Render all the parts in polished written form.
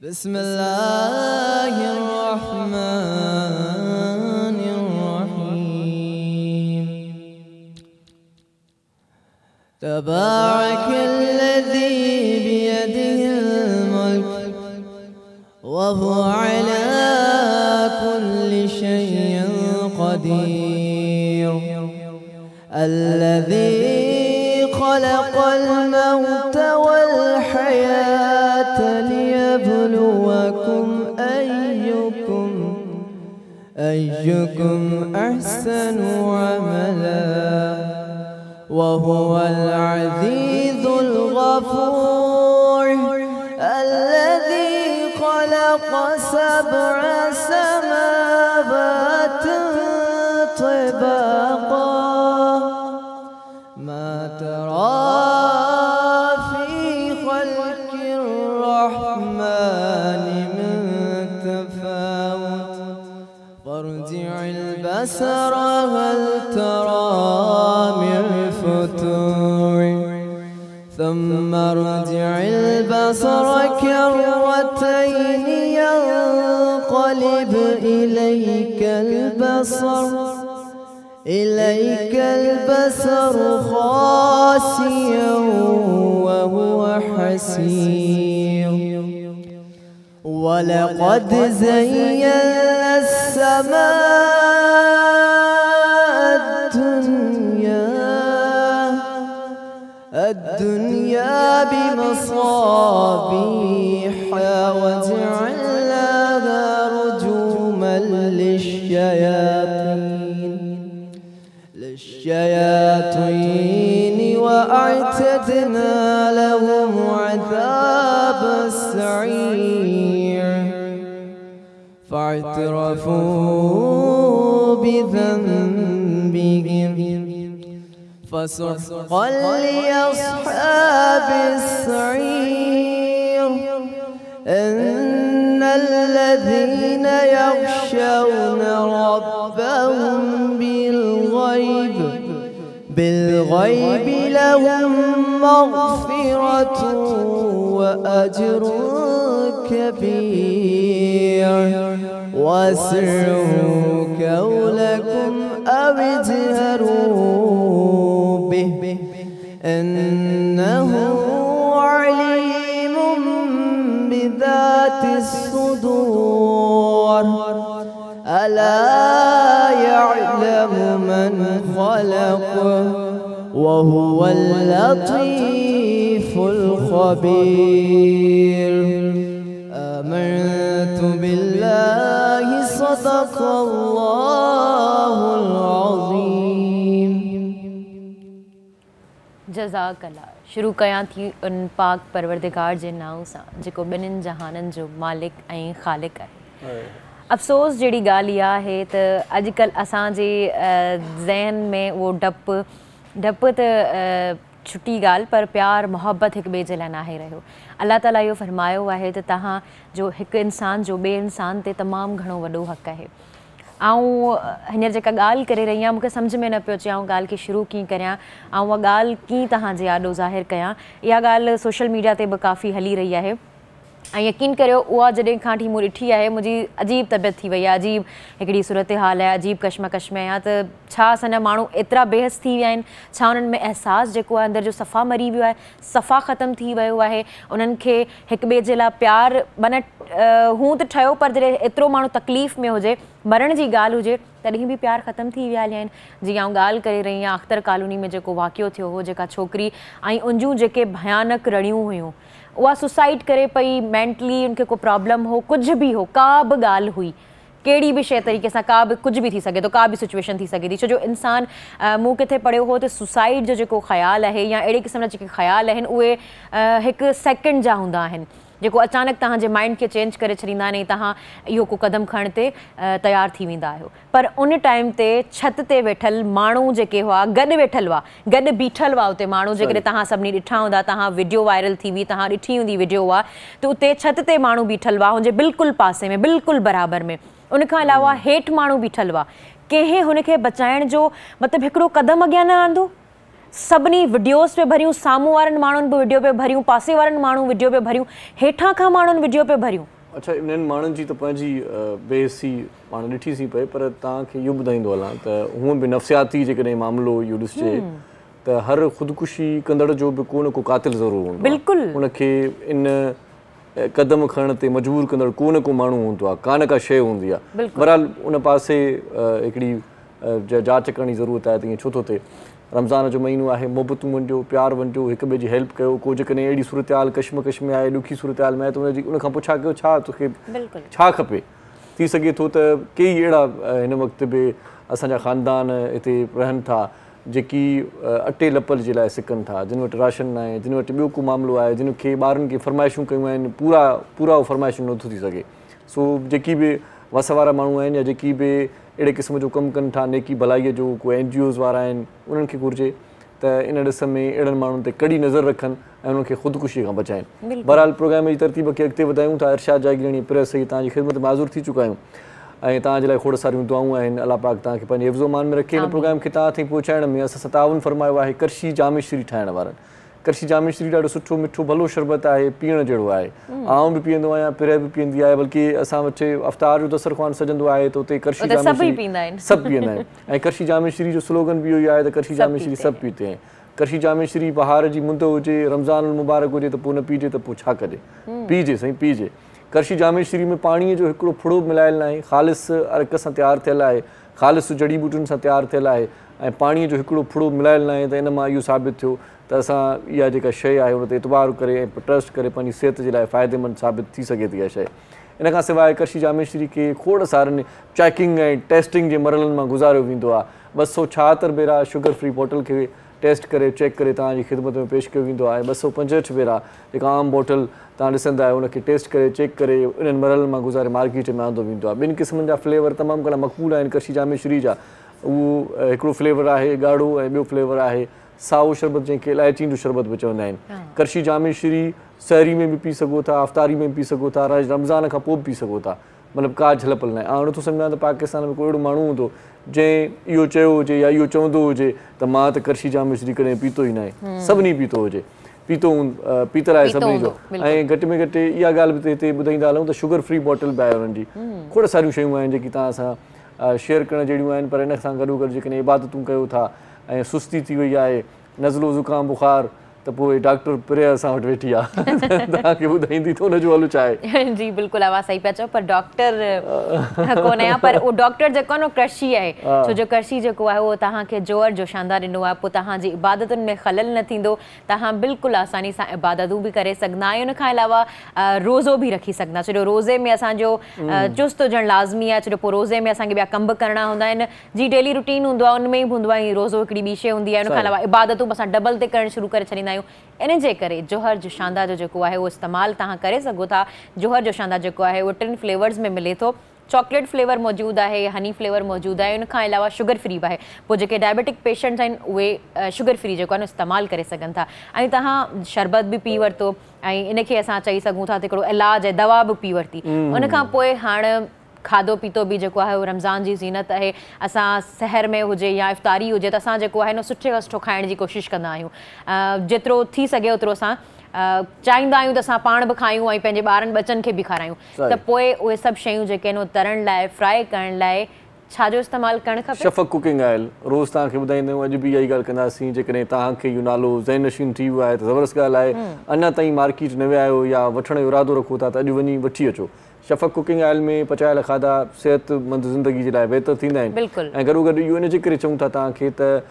बिस्मिल्लाहिर्रहमानिर्रहीम। तबारकल्लज़ी बियदिहिल मुल्क व हुवा अला कुल्लि शैइन क़दीर। अल्लज़ी खलक़ल मौत वल हयात लियब्लुवकुम अय्युकुम अहसनु अमला व हुवल अज़ीज़ुल गफ़ूर। अल्लज़ी खलक़ सबअ समावातिन तिबाक़ा मा तरा फ़ी ख़ल्क़िर रहमानि मिन तफ़ावुत फर्जि'ल बसर हल तरा मिन फुतूर ثم ارجع البصر كرتين ينقلب إليك البصر خاسئا وهو حسير ولقد زينا السماء الدنيا بمصابيح وجعلناها رجوما للشياطين وأعتدنا لهم عذاب السعير فاعترفوا بذنبهم فسحقا لأصحاب السعير إن الذين يخشون ربهم بالغيب لهم مغفرة وأجر كبير وأسروا قولكم أو اجهروا به إنه عليم بذات الصدور ألا يعلم من خلق وهو اللطيف الخبير آمنت بالله صدق الله العظيم। जज़ाकल्लाह। शुरू कयां थी उन पाक परवरदिगार जे नाम सां जेको ॿिन्हिनि जहाननि जो मालिक ऐं ख़ालिक आहे। अफ़सोस जहिड़ी ॻाल्हि इहा आहे त अॼुकल्ह असांजे ज़हन में उहो डपु त छुटी ॻाल्हि पर प्यार मोहब्बत हिक ॿिए जे लाइ नाहे रहियो। अल्लाह ताला इहो फरमायो आहे त तव्हां जो हिकु इंसान जो ॿिए इंसान ते तमामु घणो वॾो हक़ आहे। हींअर जेका ॻाल्हि करे रही आहियां मूंखे सम्झ में न पियो अचे ॻाल्हि खे शुरू कीअं करियां उहा ॻाल्हि कीअं तव्हांजे आॾो ज़ाहिर कयां। इहा ॻाल्हि सोशल मीडिया ते बि काफ़ी हली रही आहे ऐं यकीन करियो उहा जॾहिं खां वठी मूं ॾिठी आहे मुंहिंजी अजीब तबियत थी वई आहे, अजीब हिकिड़ी सूरत हाल आहे, अजीब कशमकश में आहियां त छा असांजा माण्हू एतिरा बेहस थी विया आहिनि, छा उन्हनि में अहसासु जेको आहे अंदरि जो सफ़ा मरी वियो आहे, सफ़ा ख़तमु थी वियो आहे। उन्हनि खे हिक ॿिए जे लाइ प्यार माना हूं त ठहियो पर जॾहिं एतिरो माण्हू तकलीफ़ में हुजे, मरण जी ॻाल्हि हुजे तॾहिं बि प्यार ख़तमु थी विया आहिनि। जीअं आउं ॻाल्हि करे रही आहियां अख़्तर कॉलोनी में जेको वाक़ियो थियो हो, जेका छोकिरी ऐं उंजियूं जेके भयानक रड़ियूं हुयूं उहा सुसाइड करे पई, मेंटली उनखे को प्रॉब्लम हो, कुझु बि हो, का बि ॻाल्हि हुई, कहिड़ी बि शइ तरीक़े सां का बि कुझु बि थी सघे थो, का बि सिचुएशन थी सघे थी। छो जो इंसानु मूं किथे पढ़ियो हो त सुसाइड जो जेको ख़्यालु आहे या अहिड़े क़िस्म जा जेके ख़्याल आहिनि उहे हिकु सेकेंड जा हूंदा आहिनि जेको अचानक तव्हांजे माइंड खे चेंज करे छॾींदा आहिनि ऐं तव्हां इहो को क़दम खणण ते तयारु थी वेंदा आहियो। पर उन टाइम ते छित ते वेठल माण्हू जेके हुआ, गॾु वेठल हुआ, गॾु बीठल हुआ उते माण्हू, जेकॾहिं तव्हां सभिनी ॾिठा हूंदा, तव्हां वीडियो वायरल थी हुई, तव्हां ॾिठी हूंदी वीडियो उहा, त उते छित ते माण्हू बीठल हुआ हुनजे बिल्कुलु पासे में, बिल्कुलु बराबरि में। उनखां अलावा हेठि माण्हू बीठल हुआ, कंहिं हुनखे बचाइण जो मतिलबु हिकिड़ो क़दम अॻियां न आंदो। सभिनी वीडियोस पे भरियूं, साम्हूं वारनि माण्हुनि बि वीडियो पे भरियूं, पासे वारनि माण्हू वीडियो पे भरियूं, हेठां खां माण्हुनि वीडियो पे भरियूं, अच्छा, इन्हनि माण्हुनि जी त पंहिंजी बेहसी पाण ॾिठीसीं पए, पर तव्हांखे इहो ॿुधाईंदो हलां त हूअं बि नफ़्सियाती जेकॾहिं मामिलो इहो ॾिसिजे त हर ख़ुदकुशी कंदड़ जो बि को न को कातिल ज़रूरु हूंदो आहे। बिल्कुलु उनखे इन क़दम खणण ते मजबूर कंदड़ को न को माण्हू हूंदो आहे, का न का शइ हूंदी आहे। बहरहाल उन पासे हिकिड़ी जांच करण जी ज़रूरत आहे त ईअं छो थो थिए। रमज़ान जो महीनो आहे, मोहबतूं वंडियो, प्यार वंडियो, हिक ॿिए जी हेल्प कयो। को जेकॾहिं अहिड़ी सूरत हाल कशमकश में आहे, ॾुखी सूरत हाल में आहे, त उनखां पुछा कयो छा तोखे छा खपे। थी सघे थो त कई अहिड़ा हिन वक़्तु बि असांजा ख़ानदान हिते रहनि था जेकी अटे लपल जे लाइ सिकनि था, जिन वटि राशन न आहे, जिन वटि ॿियो को मामिलो आहे, जिन खे ॿारनि खे फरमाइशूं कयूं आहिनि, पूरा फरमाइशूं नथो थी सघे। सो जेकी बि वस वारा माण्हू आहिनि या जेकी बि अहिड़े क़िस्म जो कमु कनि था नेकी भलाईअ जो, को NGOs वारा आहिनि, उन्हनि खे घुरिजे त इन ॾिस में अहिड़नि माण्हुनि ते कड़ी नज़र रखनि ऐं उन्हनि खे ख़ुदकुशी खां बचाइनि। बहरहाल प्रोग्राम जी तरतीब खे अॻिते वधायूं था। इरशाद जागीरानी प्रेस सही तव्हांजी ख़िदमत में हाज़ुर थी चुका आहियूं ऐं तव्हांजे लाइ खोड़ सारियूं दुआऊं आहिनि। अलाह पाक तव्हांखे पंहिंजे हिफ़्ज़ो मान में रखे। हिन प्रोग्राम खे तव्हां ताईं पहुचाइण में असां ताउन फरमायो आहे करशी जामिश्री ठाहिण वारनि। करशी जामिश्री ॾाढो सुठो मिठो भलो शरबत आहे, पीअण जहिड़ो आहे। आउं बि पीअंदो आहियां, पिरह बि पीअंदी आहे, बल्कि असां वटि अफ़्तार जो दस्तरख़्वान सजंदो आहे त उते करशी जामिश्री सभु पीअंदा आहिनि। ऐं करशी जामिश्री जो स्लोगन बि इहो ई आहे त करशी जामिश्री सभु पीते हैं। करशी जामिश्री बहार जी मुंद हुजे, रमज़ान मुबारक हुजे त पोइ न पीजे त पोइ छा कजे, पीजे साईं पीजे। करशी जामिश्री में पाणीअ जो हिकिड़ो फुड़ो मिलायल न आहे, ख़ालिस अरक सां तयारु थियल आहे, ख़ालिस जड़ी बूटियुनि सां तयारु थियल आहे ऐं पाणीअ जो हिकिड़ो फुड़ो मिलायल न आहे। त इन मां इहो साबित थियो त असां इहा जेका शइ आहे उन ते एतबार करे ऐं ट्रस्ट करे पंहिंजी सिहत जे लाइ फ़ाइदेमंद साबित थी सघे थी इहा शइ। इन खां सवाइ करशी जामिश्री खे खोड़ सारनि चैकिंग ऐं टेस्टिंग जे मरहलनि मां गुज़ारियो वेंदो आहे। 276 भेरा शुगर फ्री बॉटल खे टेस्ट करे चेक करे तव्हांजी ख़िदमत में पेश कयो वेंदो आहे। 265 भेरा जेका आम बॉटल तव्हां ॾिसंदा आहियो उनखे टेस्ट करे चेक करे इन्हनि मरहलनि मां गुज़ारे मार्केट में आंदो वेंदो आहे। ॿिनि क़िस्मनि जा फ्लेवर तमामु घणा मक़बूल आहिनि करशी जामिश्री जा। उहो हिकिड़ो फ्लेवर आहे ॻाढ़ो ऐं ॿियो फ्लेवर आहे साओ शरबत, जंहिंखे इलायची जो शरबत बि चवंदा आहिनि। करशी जामिश्री सहरी में बि पी सघो था, अफ़्तारी में बि पी सघो था, रमज़ान खां पोइ बि पी सघो था, मतिलबु का झलपल न आहे। ऐं नथो सम्झां त पाकिस्तान में कोई अहिड़ो माण्हू हूंदो जंहिं इहो चयो हुजे या इहो चवंदो हुजे त मां त करशी जामिश्री कॾहिं पीतो ई न आहे। सभिनी पीतो हुजे, पीतल आहे सभिनी जो। ऐं घटि में घटि इहा ॻाल्हि बि हिते ॿुधाईंदा हलूं त शुगर फ्री बॉटल बि आहे हुननि जी। खोड़ सारियूं शयूं आहिनि जेकी तव्हां सां शेयर करण जहिड़ियूं आहिनि। पर इन सां गॾोगॾु जेकॾहिं इबादतूं कयो था ऐं सुस्ती थी वई आहे, नज़लो ज़ुकाम बुखार, त पोइ डॉक्टर प्रिया असां वटि वेठी आहे, तव्हांखे ॿुधाईंदी त हुनजो हल छा आहे। जी बिल्कुलु आवाज़ सही पिया चओ, पर डॉक्टर कोन आहियां, पर उहो डॉक्टर जेको आहे न कृषि आहे। छो जो कृषि जेको आहे उहो तव्हांखे जोहर जो शानदार ॾिनो आहे, पोइ तव्हांजी इबादतुनि में ख़लल न थींदो, तव्हां बिल्कुलु आसानी सां इबादतूं बि करे सघंदा आहियो। उनखां अलावा रोज़ो बि रखी सघंदा। छो जो रोज़े में असांजो चुस्त हुजणु लाज़मी आहे, छो जो पोइ रोज़े में असांखे ॿिया कम करणा हूंदा आहिनि। जी डेली रूटीन हूंदो आहे उन में ई हूंदो आहे, रोज़ो हिकिड़ी ॿी शइ हूंदी आहे। उनखां अलावा इबादतूं असां डबल ते करणु शुरू करे छॾींदा आहियूं। इन जे करे जोहर जो शानदार जो जेको आहे उहो इस्तेमालु तव्हां करे सघो था। जोहर जो शानदार जेको आहे उहो 3 फ्लेवर्स में मिले थो। चॉकलेट फ्लेवर मौजूदु आहे, हनी फ्लेवर मौजूदु आहे, उनखां अलावा शुगर फ्री बि आहे। पोइ जेके डायबिटिक पेशेंट्स आहिनि उहे शुगर फ्री जेको आहे न इस्तेमालु करे सघनि था। ऐं तव्हां शरबत बि पी वरितो ऐं इनखे असां चई सघूं था त हिकिड़ो इलाजु ऐं दवा बि पी वरिती। उनखां पोइ हाणे खाधो पीतो बि जेको आहे उहो रमज़ान जी ज़ीनत आहे। असां सहर में हुजे या इफ़्तारी हुजे त असां जेको आहे न सुठे खां सुठो खाइण जी कोशिशि कंदा आहियूं। जेतिरो थी सघे ओतिरो असां चाहींदा आहियूं त असां पाण बि खायूं ऐं पंहिंजे ॿारनि बचनि खे बि खारायूं। त पोइ उहे सभु शयूं जेके आहिनि उहे तरण लाइ, फ्राई करण लाइ छा जो इस्तेमालु करणु खपे? शफ़क़ कुकिंग ऑयल। रोज़ तव्हांखे ॿुधाईंदा आहियूं, अॼु बि इहा ई ॻाल्हि कंदासीं। जेकॾहिं तव्हांखे इहो नालो ज़हन नशीन थी वियो आहे त ज़बरदस्त ॻाल्हि आहे। अञा ताईं मार्केट न विया आहियो या वठण जो इरादो रखो था त अॼु वञी वठी अचो। शफ़क़ कुकिंग ऑयल में पचायल खाधा सेहतमंद ज़िंदगी जे लाइ बहितर थींदा आहिनि। ऐं गॾो गॾु इहो इन जे करे चऊं था तव्हांखे त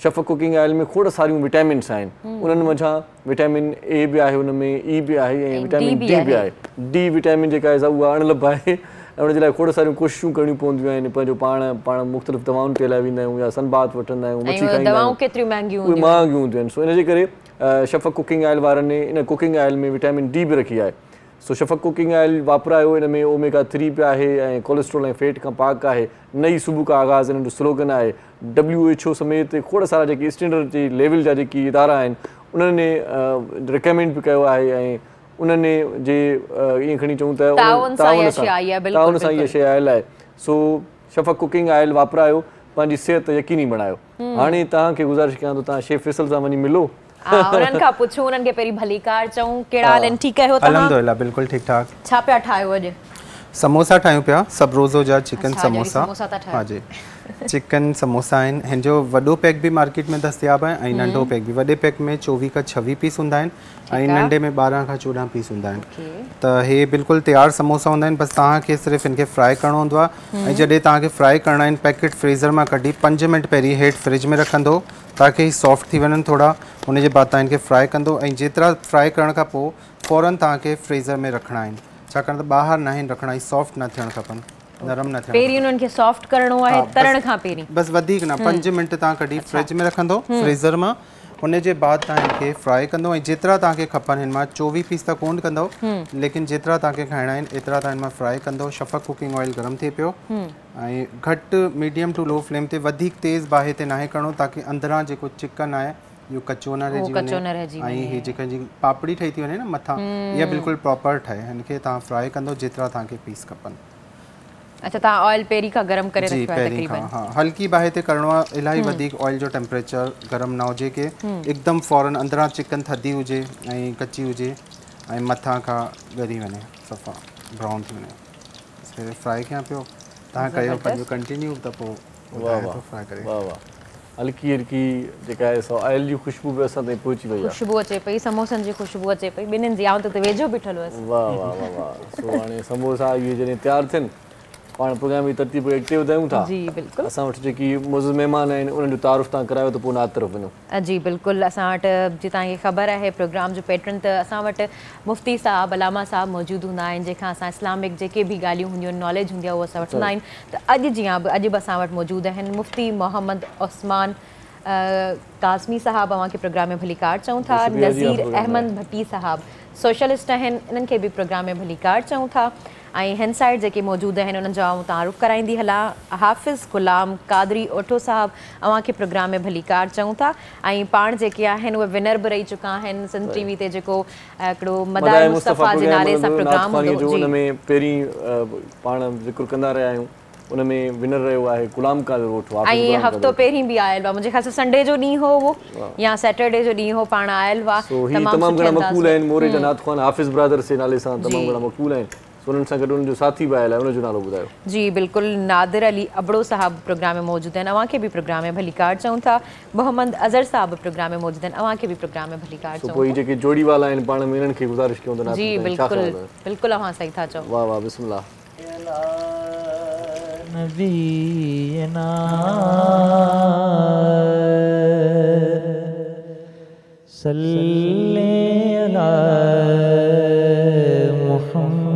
शफ़क़ कुकिंग ऑयल में खोड़ सारियूं विटामिन्स आहिनि। उन्हनि मंझां विटामिन ए बि आहे, हुन में ई बि आहे ऐं विटामिन डी बि आहे। डी विटामिन जेका आहे उहा अणलभ आहे ऐं उनजे लाइ खोड़ सारियूं कोशिशूं करणियूं पवंदियूं आहिनि। पंहिंजो पाण मुख़्तलिफ़ दवाउनि ते हलाए वेंदा आहियूं या सनबात वठंदा आहियूं, मच्छी खाईंदा आहियूं, केतिरियूं महांगियूं हूंदियूं आहिनि। सो इन जे करे शफ़क़ कुकिंग ऑयल वारनि इन कुकिंग ऑयल में विटामिन डी बि रखी आहे। सो शफ़क़ कुकिंग ऑयल वापरायो। इन में ओमेगा 3 बि आहे ऐं कोलेस्ट्रोल ऐं फैट खां पाक आहे। नई सुबुह का आगाज़ इन जो स्लोगन आहे। WHO समेत खोड़ सारा जेके स्टैंडर्ड जे लेवल जा जेकी इदारा आहिनि उन्हनि रिकमेंड बि कयो आहे ऐं उन्हनि जे ईअं खणी चऊं त ताउन सां इहा शइ आयल आहे। सो शफ़क़ कुकिंग ऑयल वापरायो। पंहिंजी सिहत यकीनी बणायो। हाणे तव्हांखे गुज़ारिश कयां थो तव्हां शेफ फैसल सां वञी मिलो, उन्हनि खां पुछूं, उन्हनि खे पहिरीं भली कार चऊं, कहिड़ा हाल आहिनि, ठीकु आहियो तव्हां? अल्हम्दुलिल्लाह बिल्कुलु ठीकु ठाक। छा पिया ठाहियो अॼु? समोसा ठाहियूं पिया, सब रोज़ो जा चिकन अच्छा, समोसा। समोसा था ठाहियो। हाँ जी, चिकन समोसा आहिनि। हिन जो वॾो पैक बि मार्केट में दस्तियाब आहे ऐं नंढो पैक बि। वॾे पैक में 24 खां 26 पीस हूंदा आहिनि ऐं नंढे में 12 खां 14 पीस हूंदा आहिनि। त हे बिल्कुलु तयारु समोसा हूंदा आहिनि, बसि तव्हांखे सिर्फ़ु इनखे फ्राई करिणो हूंदो आहे। ऐं जॾहिं तव्हांखे फ्राई करिणा आहिनि, पैकेट फ्रीज़र मां कढी 5 मिंट पहिरीं हेठि फ्रिज में रखंदो ताकि ही सॉफ्ट थी वञनि थोरा। उनजे बाद तव्हां इनखे फ्राई कंदो ऐं जेतिरा फ्राई करण खां पोइ फ़ौरन तव्हांखे फ्रीज़र में रखणा आहिनि, छाकाणि त ॿाहिरि न आहिनि रखणा, सॉफ्ट न थियणु खपनि, नरम न थियणु। पहिरीं उन्हनि खे सॉफ्ट करिणो आहे, तरण खां पहिरीं बस वधीक न 5 मिंट तव्हां कढी फ्रिज में रखंदो फ्रीज़र मां। उनजे बाद तव्हां इनखे फ्राई कंदो ऐं जेतिरा तव्हांखे खपनि, हिन मां 24 पीस त कोन कंदो, लेकिन जेतिरा तव्हांखे खाइणा आहिनि एतिरा तव्हां हिन मां फ्राई कंदो। शफ़क़ कुकिंग ऑयल गरम थिए पियो ऐं घटि मीडियम टू लो फ्लेम ते, वधीक तेज़ बाहि ते नाहे करिणो ताकि अंदरां जेको चिकन आहे इहो कचो न रहिजी वञे ऐं ही जेका जी पापड़ी ठही थी वञे न मथां, इहा बिल्कुलु प्रॉपर ठहे। हिनखे तव्हां फ्राई कंदो जेतिरा तव्हांखे पीस खपनि। अच्छा, तव्हां ऑयल पहिरीं खां गरम करे रखियो आहे तक़रीबन? हाँ, हल्की बाहि ते करिणो आहे, इलाही वधीक ऑयल जो टेम्परेचर गरम न हुजे कि एकदम फ़ौरन अंदरां चिकन थधी हुजे ऐं कची हुजे ऐं मथां खां ॻरी वञे, सफ़ा ब्राउन थी वञे। फ्राई कयां पियो, तव्हां कयो पंहिंजो कंटिन्यू, त पोइ फ्राई करे। वाह वाह, हल्की हल्की जेका आहे सो ऑयल जी खुशबू बि असां ताईं पहुची वई आहे। खुशबू अचे पई, समोसनि जी खुशबू अचे पई, ॿिन्हिनि जी। आउं त वेझो बीठल हुअसि। वाह वाह वाह वाह। सो हाणे समोसा इहे जॾहिं तयारु थियनि, पाण प्रोग्राम जी तरतीब अॻिते वधायूं था। जी बिल्कुलु। असां वटि जेकी मुज़ महिमान आहिनि उन्हनि जो तारुफ़ तव्हां करायो त पोइ नात तरफ़ वञो। जी बिल्कुलु। असां वटि जीअं तव्हांखे ख़बर आहे प्रोग्राम जो पैटर्न, त असां वटि मुफ़्ती साहब, अलामा साहब मौजूदु हूंदा आहिनि, जंहिंखां असां इस्लामिक जेके बि ॻाल्हियूं हूंदियूं आहिनि, नॉलेज हूंदी आहे, उहा असां वठंदा आहियूं। त अॼु जीअं बि असां वटि मौजूदु आहिनि मुफ़्ती मोहम्मद उस्मान काज़मी साहब, अव्हांखे प्रोग्राम में भली कार चऊं था। नज़ीर अहमद भट्टी साहब सोशलिस्ट आहिनि, इन्हनि खे बि प्रोग्राम में भली कार चऊं था। ऐं हिन साइड जेके मौजूदु आहिनि उन्हनि जो आउं तारुफ़ कराईंदी हलां। हाफ़िज़ ग़ुलाम क़ादरी ओठो साहब, अव्हांखे प्रोग्राम में भली कार चऊं था। ऐं पाण जेके आहिनि उहे विनर बि रही चुका आहिनि। सिंध टीवी ते जेको हिकिड़ो मदार मुस्तफ़ा जे नाले सां प्रोग्राम हूंदो, उन में पहिरीं पाण ज़िक्र कंदा रहिया आहियूं, उन में विनर रहियो आहे ग़ुलाम क़ादर ओठो। ऐं हफ़्तो पहिरीं बि आयल हुआ, मुंहिंजे ख़्याल सां संडे जो ॾींहुं हो उहो, या सैटरडे जो ॾींहुं हो, पाण आयल हुआ। तमामु घणा मक़बूल आहिनि, मोरे जा नात ख़्वान हाफ़िज़ ब्रदर्स जे नाले सां तमामु घणा मक़बूल आहिनि। उन्हनि सां गॾु उनजो साथी बि आयल आहे, उनजो नालो ॿुधायो। जी बिल्कुलु, नादिर अली अबड़ो साहब प्रोग्राम में मौजूदु आहिनि, अव्हांखे बि प्रोग्राम में भली कार चऊं था। मोहम्मद अज़हर साहब प्रोग्राम में मौजूदु आहिनि, अव्हांखे बि प्रोग्राम में भली कार चऊं था। पोइ जेके जोड़ी वाला आहिनि पाण में, इन्हनि खे गुज़ारिश कयूं त जी बिल्कुलु बिल्कुलु, अव्हां सही था चओ। वाह वाह, बिस्मिल्लाह। नबीना सल्ले अला मुहम्मदिन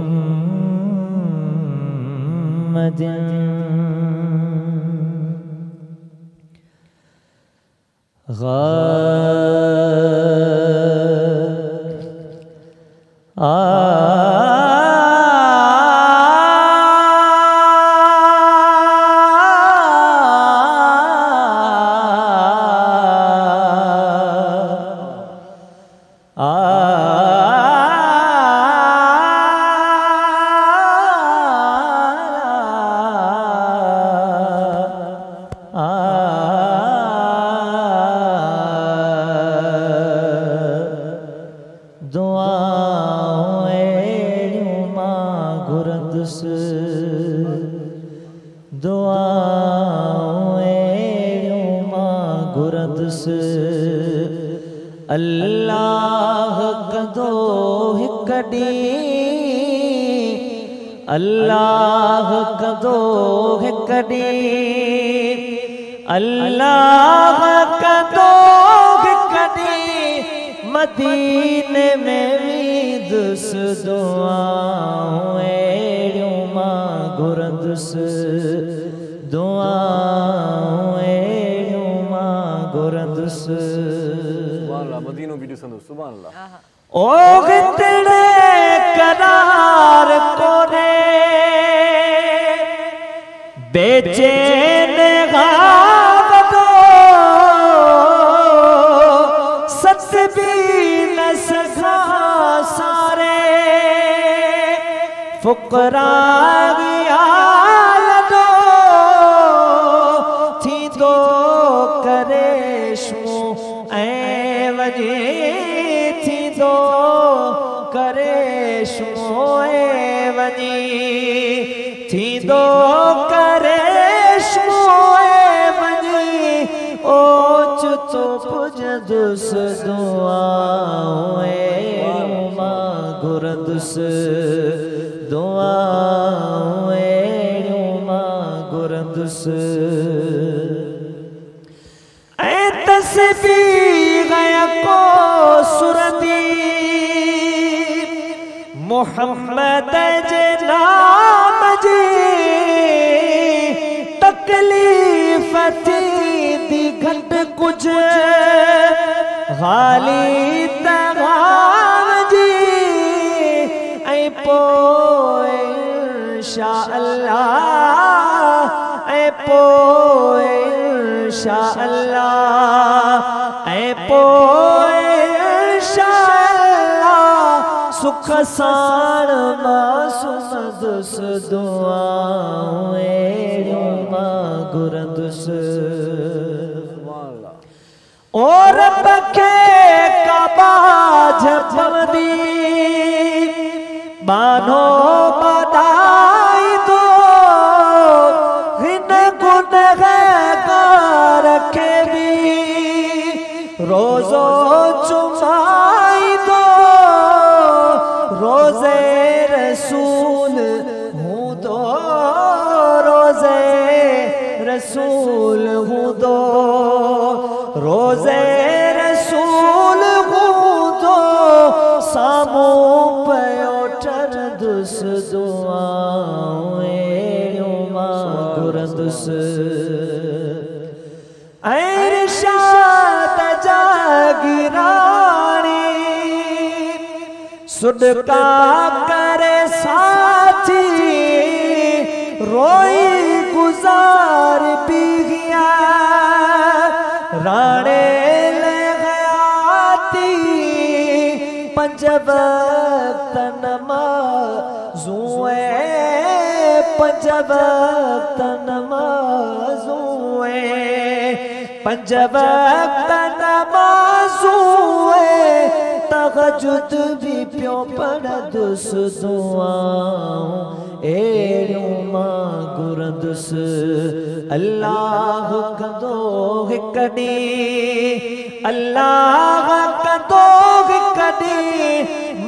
अल्लाह कदो हिकड़ी अल्लाह कदो हिकड़ी अल्लाह कदो हिकड़ी मदीने में विदुस दुआऊं एड़ियूं मां घुरंदुस दुआऊं एड़ियूं मां घुरंदुस मदीनो भी ॾिसंदो सुभान अल्लाह। ओ गितड़े करार कोरे बेचैन गावदो सत भी न सखा सारे फुकरा गया लगो थी वञी थींदो करिश्मोए वञी थींदो करिश्मोए वञी ओचितो पुॼंदुसि दुआऊं मां घुरंदुसि दुआऊं मां घुरंदुसि ऐं तस्बीह को सुरती मोहम्मद जे नाम जी तकलीफ़ थी घट कुछ हाली तगाम जी ऐं पोइ इंशाअल्लाह ऐं पोइ इंशाअल्लाह ऐं पोइ इंशाअल्लाह सुख साण मासूमदुसि दुआऊं मां घुरंदुसि और बखे कबा झपंदी बानो बधाई दो हिन गुनहगार खे भी रोज़ो चुमाई दो रोज़े रसूल हूं दो रोज़े रसूल हूं दो रोज़े रसूल हूंदो साम्हूं पियो ठरंदुसि दुआऊं मां घुरंदुसि ऐं इरशाद जा गिराणी सुडका करे साथी रोई गुज़ार भी गया राणे लगाती पंज वक्त नमाज़ूं पंज वक्त नमाज़ूं पंज वक्त नमाज़ूं तहज्जुद भी पियो पढ़ंदुसि दुआऊं एड़ियूं मां घुरंदुसि अल्लाह कंदो हिक ॾींहुं अल्लाह कंदो हिक ॾींहुं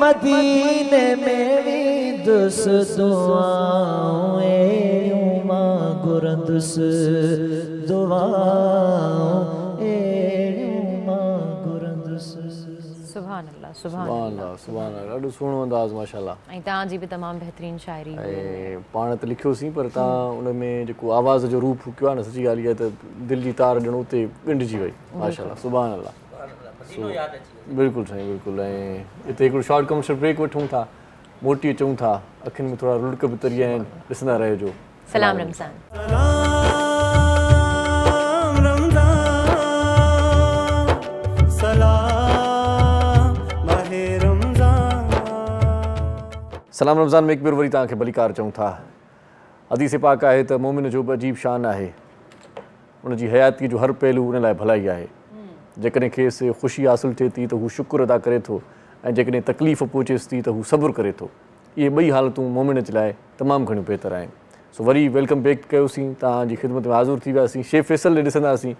मदीने में वेंदुसि दुआऊं एड़ियूं मां घुरंदुसि दुआऊं एड़ियूं मां घुरंदुसि सुभान अल्लाह सुभान अल्लाह सुभान अल्लाह ॾाढो सुहिणो अंदाज़ माशाल्लाह ऐं तव्हांजी बि तमामु बहितरीनु शाइरी ऐं पाण त लिखियोसीं पर तव्हां उन में जेको आवाज़ जो रूप कयो आहे न सची ॻाल्हि इहा त दिलि जी तार ॼण उते ॻंढिजी वई माशाल्लाह सुभान अल्लाह बिल्कुलु साईं बिल्कुलु ऐं हिते हिकिड़ो शॉर्ट कमर्शियल ब्रेक वठूं था मोटी अचूं था अखियुनि में थोरा रुड़क बि तरी आहिनि ॾिसंदा रहिजो सलाम रमज़ान सलाम रमज़ान में हिकु भेरो वरी तव्हांखे भलीकार चऊं था हदीस पाक आहे त मोमिन जो बि अजीब शान आहे उनजी हयाती जो हर पहलू उन लाइ भलाई आहे जेकॾहिं खेसि ख़ुशी हासिलु थिए थी त हू शुक्र अदा करे थो ऐं जेकॾहिं तकलीफ़ पहुचेसि थी त हू सब्र करे थो इहे ॿई हालतूं मोमिन जे लाइ तमामु घणियूं बहितर आहिनि सो वरी वेलकम बैक कयोसीं तव्हांजी ख़िदमत में हाज़ुर थी वियासीं शेफ फैसल ॾे ॾिसंदासीं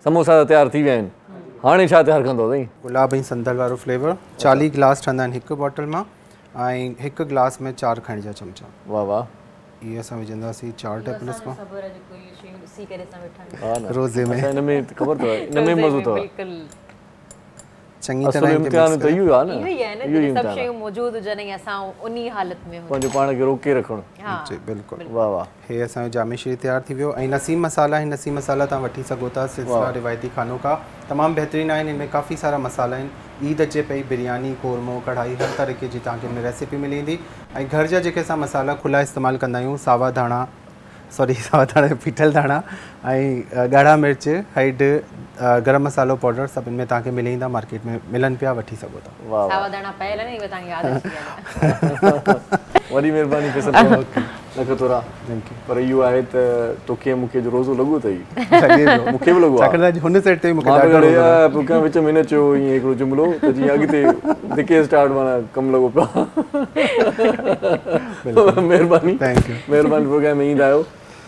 समोसा त तयारु थी विया आहिनि हाणे छा तयारु कंदो अथई गुलाब ऐं संदल वारो फ्लेवर 40 गिलास ठहंदा आहिनि हिकु बॉटल मां ऐं हिकु गिलास में 4 खाइण जा चमचा वाह वाह इहे असां विझंदासीं 4 टेबल स्पून हा न रोज़े में हिन में ख़बर अथव हिन में मज़ो अथव चङी असुल तरह इम्तिहान त इहो आहे न इहो ई आहे न इहो ई सभु इम्तिहान शयूं मौजूदु हुजनि ऐं असां उन हालत में हुजूं पंहिंजो पाण खे रोके रखणु हा जी बिल्कुलु वाह वाह हे असांजो जामे शीर तयारु थी वियो ऐं नसीम मसाला आहिनि नसीम मसाला तव्हां वठी सघो था सिलसिला रिवायती खानो का तमामु बहितरीनु आहिनि हिन में काफ़ी सारा मसाला आहिनि ईद अचे पई बिरयानी कोरमो कढ़ाई हर तरीक़े जी तव्हांखे हिन रेसिपी मिली वेंदी ऐं घर जा जेके असां मसाला खुला इस्तेमालु कंदा आहियूं सावा धाणा पीठल धाणा ऐं ॻाढ़ा मिर्च हैड गरम मसालो पाउडर सभिनि में तव्हांखे मिली वेंदा मार्केट में मिलनि पिया वठी सघो था वाह सावा दाणा पयल आहिनि इहे तव्हांखे यादि अची विया वॾी महिरबानी लख थोरा पर इहो आहे त तोखे मूंखे जो रोज़ो लॻो अथई लॻे थो मूंखे बि लॻो आहे छाकाणि त हुन सेट ते मूंखे मां ॾाढो बि हाणे पुठियां विच में न चयो ईअं हिकिड़ो जुमिलो त जीअं अॻिते धिके स्टार्ट माना कमु लॻो पियो महिरबानी महिरबानी प्रोग्राम में ईंदा आहियो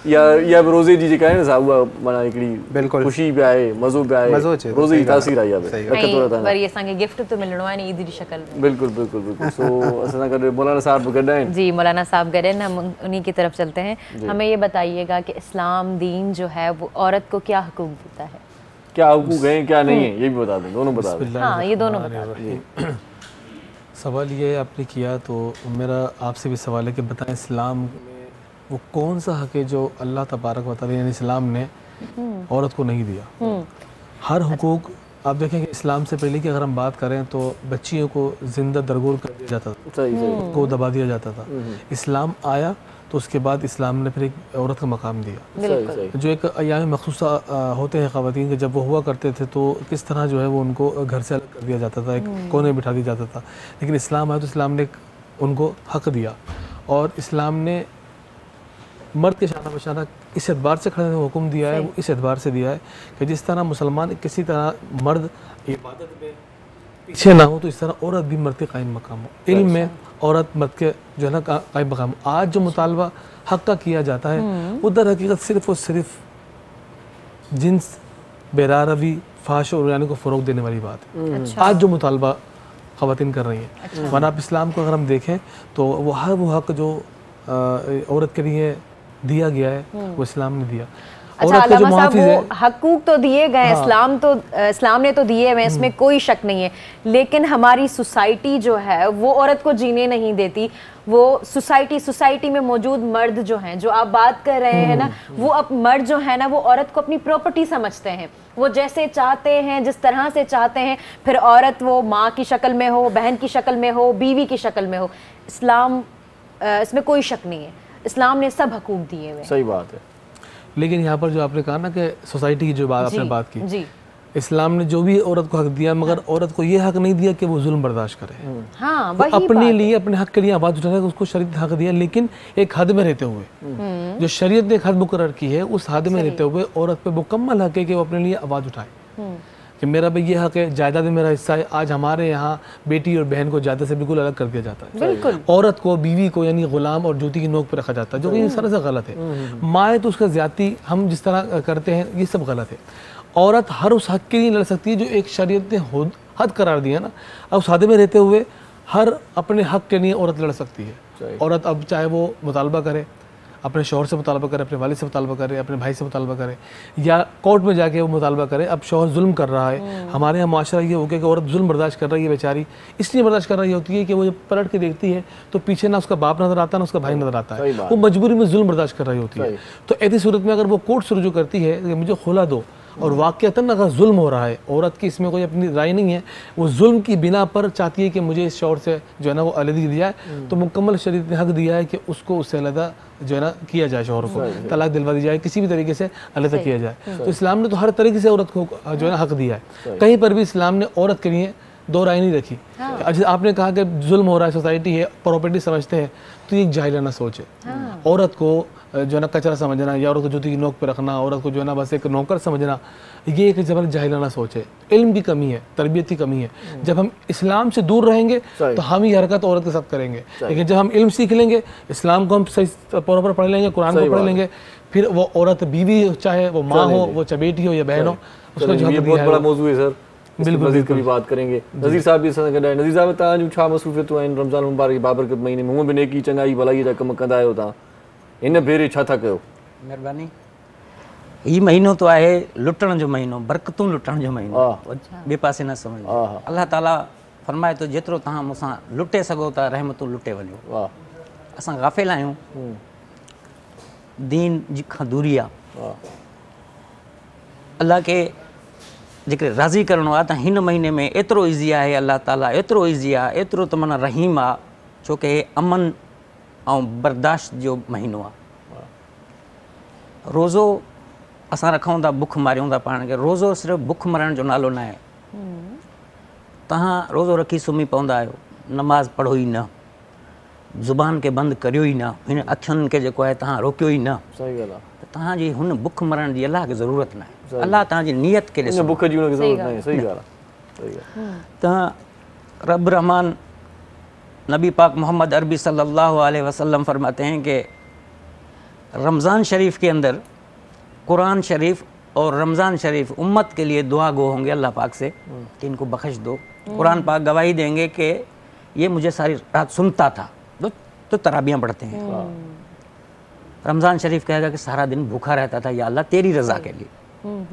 इहा बि रोज़े जी जेका आहे न सा उहा माना हिकिड़ी बिल्कुलु ख़ुशी बि आहे मज़ो बि आहे मज़ो अचे रोज़े जी तासीर आहे इहा बि ऐं वरी असांखे गिफ्ट तो मिलणो आहे न ईद जी शक्ल में बिल्कुलु बिल्कुलु बिल्कुलु सो असां सां गॾु मौलाना साहब बि गॾु आहिनि जी मौलाना साहब गए हैं, हम उन्हीं की तरफ चलते हैं। हमें ये बताइएगा कि इस्लाम दीन जो है वो औरत को क्या हुकूक देता है, क्या हुकूक हैं क्या नहीं है ये भी बता दें, दोनों बता दें। हाँ ये दोनों बता दें। सवाल ये आपने किया तो मेरा आपसे भी सवाल है कि बताएं इस्लाम में वो कौन सा हक है जो अल्लाह तबारक व तआला यानी इस्लाम ने औरत को नहीं दिया। हर हुकूक आप देखें कि इस्लाम से पहले की अगर हम बात करें तो बच्चियों को जिंदा दरगोर कर दिया जाता था, सही सही को दबा दिया जाता था। इस्लाम आया तो उसके बाद इस्लाम ने फिर एक औरत का मकाम दिया, सही सही जो एक अयाम मखसूसा होते हैं ख़वातीन के, जब वो हुआ करते थे तो किस तरह जो है वो उनको घर से अलग कर दिया जाता था, एक कोने में बिठा दिया जाता था। लेकिन इस्लाम आया तो इस्लाम ने उनको हक दिया और इस्लाम ने मर्द के शाना बशाना इस एतबार से खड़े हुक्म दिया है, वो इस एतबार से दिया है कि जिस तरह मुसलमान किसी तरह मर्द इबादत में पीछे ना हो तो इस तरह औरत भी मर्द के कायम मकाम हो, इल्म में औरत मर्द के जो है ना कायम मकाम हो। आज जो मुतालबा हक का किया जाता है वो दर हकीकत सिर्फ और सिर्फ जिन्स बेरारवी फाश और यानी को फ़रोग देने वाली बात है। आज जो मुतालबा ख़वातीन कर रही हैं, वरना आप इस्लाम को अगर हम देखें तो वो हर वो हक जो औरत के लिए दिया गया है वो इस्लाम ने दिया। अच्छा अल्लामा साहब वो हकूक तो दिए गए, हाँ। इस्लाम ने तो दिए हुए, इसमें कोई शक नहीं है, लेकिन हमारी सोसाइटी जो है वो औरत को जीने नहीं देती। वो सोसाइटी में मौजूद मर्द जो हैं, जो आप बात कर रहे हैं ना, वो अब मर्द जो है ना वो औरत को अपनी प्रॉपर्टी समझते हैं, वो जैसे चाहते हैं जिस तरह से चाहते हैं, फिर औरत वो माँ की शक्ल में हो, बहन की शक्ल में हो, बीवी की शक्ल में हो। इस्लाम इसमें कोई शक नहीं है, इस्लाम ने सब हकूक दिए हुए। सही बात है। लेकिन यहाँ पर जो आपने कहा ना कि सोसाइटी की जो बात आपने बात की जी, इस्लाम ने जो भी औरत को हक दिया, मगर औरत को ये हक नहीं दिया कि वो जुल्म बर्दाश्त करे। हाँ, वो अपने लिए अपने हक के लिए आवाज़ उठाने का उसको शरीयत हक दिया, लेकिन एक हद में रहते हुए। जो शरीयत ने एक हद मुकर्रर की है उस हद में रहते हुए औरत पे मुकम्मल हक है कि वो अपने लिए आवाज़ उठाए कि मेरा भाई ये हक है, जायदाद में मेरा हिस्सा है। आज हमारे यहाँ बेटी और बहन को जायदाद से बिल्कुल अलग कर दिया जाता है। बिल्कुल। औरत को, बीवी को यानी गुलाम और जूती की नोक पर रखा जाता है, जो कि सरासर गलत है। माए तो उसका ज्यादती हम जिस तरह करते हैं ये सब गलत है। औरत हर उस हक के लिए लड़ सकती है जो एक शरीयत ने हद करार दिया ना, अब उस हद में रहते हुए हर अपने हक के लिए औरत लड़ सकती है। औरत अब चाहे वो मुतालबा करे, अपने शौहर से मुतालबा करे, अपने वालिद से मुतालबा करे, अपने भाई से मुतालबा करे, या कोर्ट में जाके वो मुतालबा करे। अब शौहर जुल्म कर रहा है, हमारे यहाँ माशरा ये हो गया कि औरत जुल्म बर्दाश्त कर रही है, बेचारी इसलिए बर्दाश्त कर रही होती है कि वो जब पलट के देखती है तो पीछे ना उसका बाप नजर आता, ना उसका भाई नजर आता है, वो मजबूरी में जुल्म बर्दाश्त कर रही होती है। तो ऐसी सूरत में अगर वो कोर्ट से रुजू करती है कि मुझे खुला दो, और वाक़तन अगर जुल्म हो रहा है, औरत की इसमें कोई अपनी राय नहीं है, वो जुल्म की बिना पर चाहती है कि मुझे इस शौहर से जो है ना वो अलग दिया है, तो मुकम्मल शरीयत ने हक दिया है कि उसको उससे अलग जो है ना किया जाए, शौहर को तलाक दिलवा दी जाए, किसी भी तरीके से अलग किया जाए। तो इस्लाम ने तो हर तरीके से औरत को जो है ना हक दिया है। कहीं पर भी इस्लाम ने औरत के लिए दो राय नहीं रखी। आपने कहा कि जुल्म हो रहा है, सोसाइटी है, प्रॉपर्टी समझते हैं, तो ये जाहिलाना सोच है। औरत को जो है ना कचरा समझना, या औरत को जूती की नोक पे रखना, औरत को जो है ना बस एक नौकर समझना, ये एक जबरदस्त जाहिलाना सोच है। इल्म की कमी है, तरबियत की कमी है। जब हम इस्लाम से दूर रहेंगे तो हम ही हरकत औरत के साथ करेंगे, लेकिन जब हम इल्म सीख लेंगे, इस्लाम को हम सही तौर पर पढ़ लेंगे, कुरान को पढ़ लेंगे, फिर वो औरत बीवी चाहे वो माँ हो, वो चाहे बेटी हो या बहन हो, उसको जो बहुत बड़ा मौजूद है सर, बिल्कुल मज़ीद कभी बात करेंगे। नज़ीर साहब भी असां सां गॾु आहिनि। नज़ीर साहब तव्हां जूं छा मसरूफ़ियतूं आहिनि रमज़ान मुबारक बाबरकत महीने में? हूअं बि नेकी चङाई भलाई जा कम कंदा आहियो, तव्हां हिन भेरे छा था कयो? महिरबानी। ही महीनो तो आहे लुटण जो महीनो, बरकतूं लुटण जो महीनो, ॿिए पासे न सम्झो। अल्लाह ताला फरमाए तो जेतिरो तव्हां मूंसां लुटे सघो था रहमतूं लुटे वञो। असां गाफ़िल आहियूं, दीन जी खां दूरी आहे। अल्लाह के जेके राज़ी करिणो आहे त हिन महीने में एतिरो ईज़ी आहे, अल्लाह ताला एतिरो ईज़ी आहे, एतिरो त माना रहीम आहे, छो कि अमन ऐं बर्दाश्त जो महीनो आहे। रोज़ो असां रखूं था, बुख मारियूं था पाण खे। रोज़ो सिर्फ़ु बुख मरण जो नालो न आहे। तव्हां रोज़ो रखी सुम्ही पवंदा आहियो, नमाज़ पढ़ो ई न, ज़ुबान के बंदि करियो ई न, हिन अखियुनि खे जेको आहे तव्हां रोकियो ई न, सही ॻाल्हि आहे। त तव्हांजी हुन बुख मरण जी अलाह खे ज़रूरत न आहे। अलाह तव्हांजी नियत खे ॾिसो। बुख जी हुनखे ज़रूरत न आहे। सही ॻाल्हि आहे, सही आहे। त रब रहमान नबी पाक मोहम्मद अरबी सल्लल्लाहु अलैहि वसल्लम फरमाते हैं कि रमज़ान शरीफ के अंदर कुरान शरीफ और रमज़ान शरीफ उम्मत के लिए दुआ गो होंगे अल्लाह पाक से कि इनको बख्श दो। कुरान पाक गवाही देंगे कि ये मुझे सारी रात सुनता था, तो तराबियाँ पढ़ते हैं। रमज़ान शरीफ कहेगा कि सारा दिन भूखा रहता था या अल्लाह तेरी रज़ा के लिए।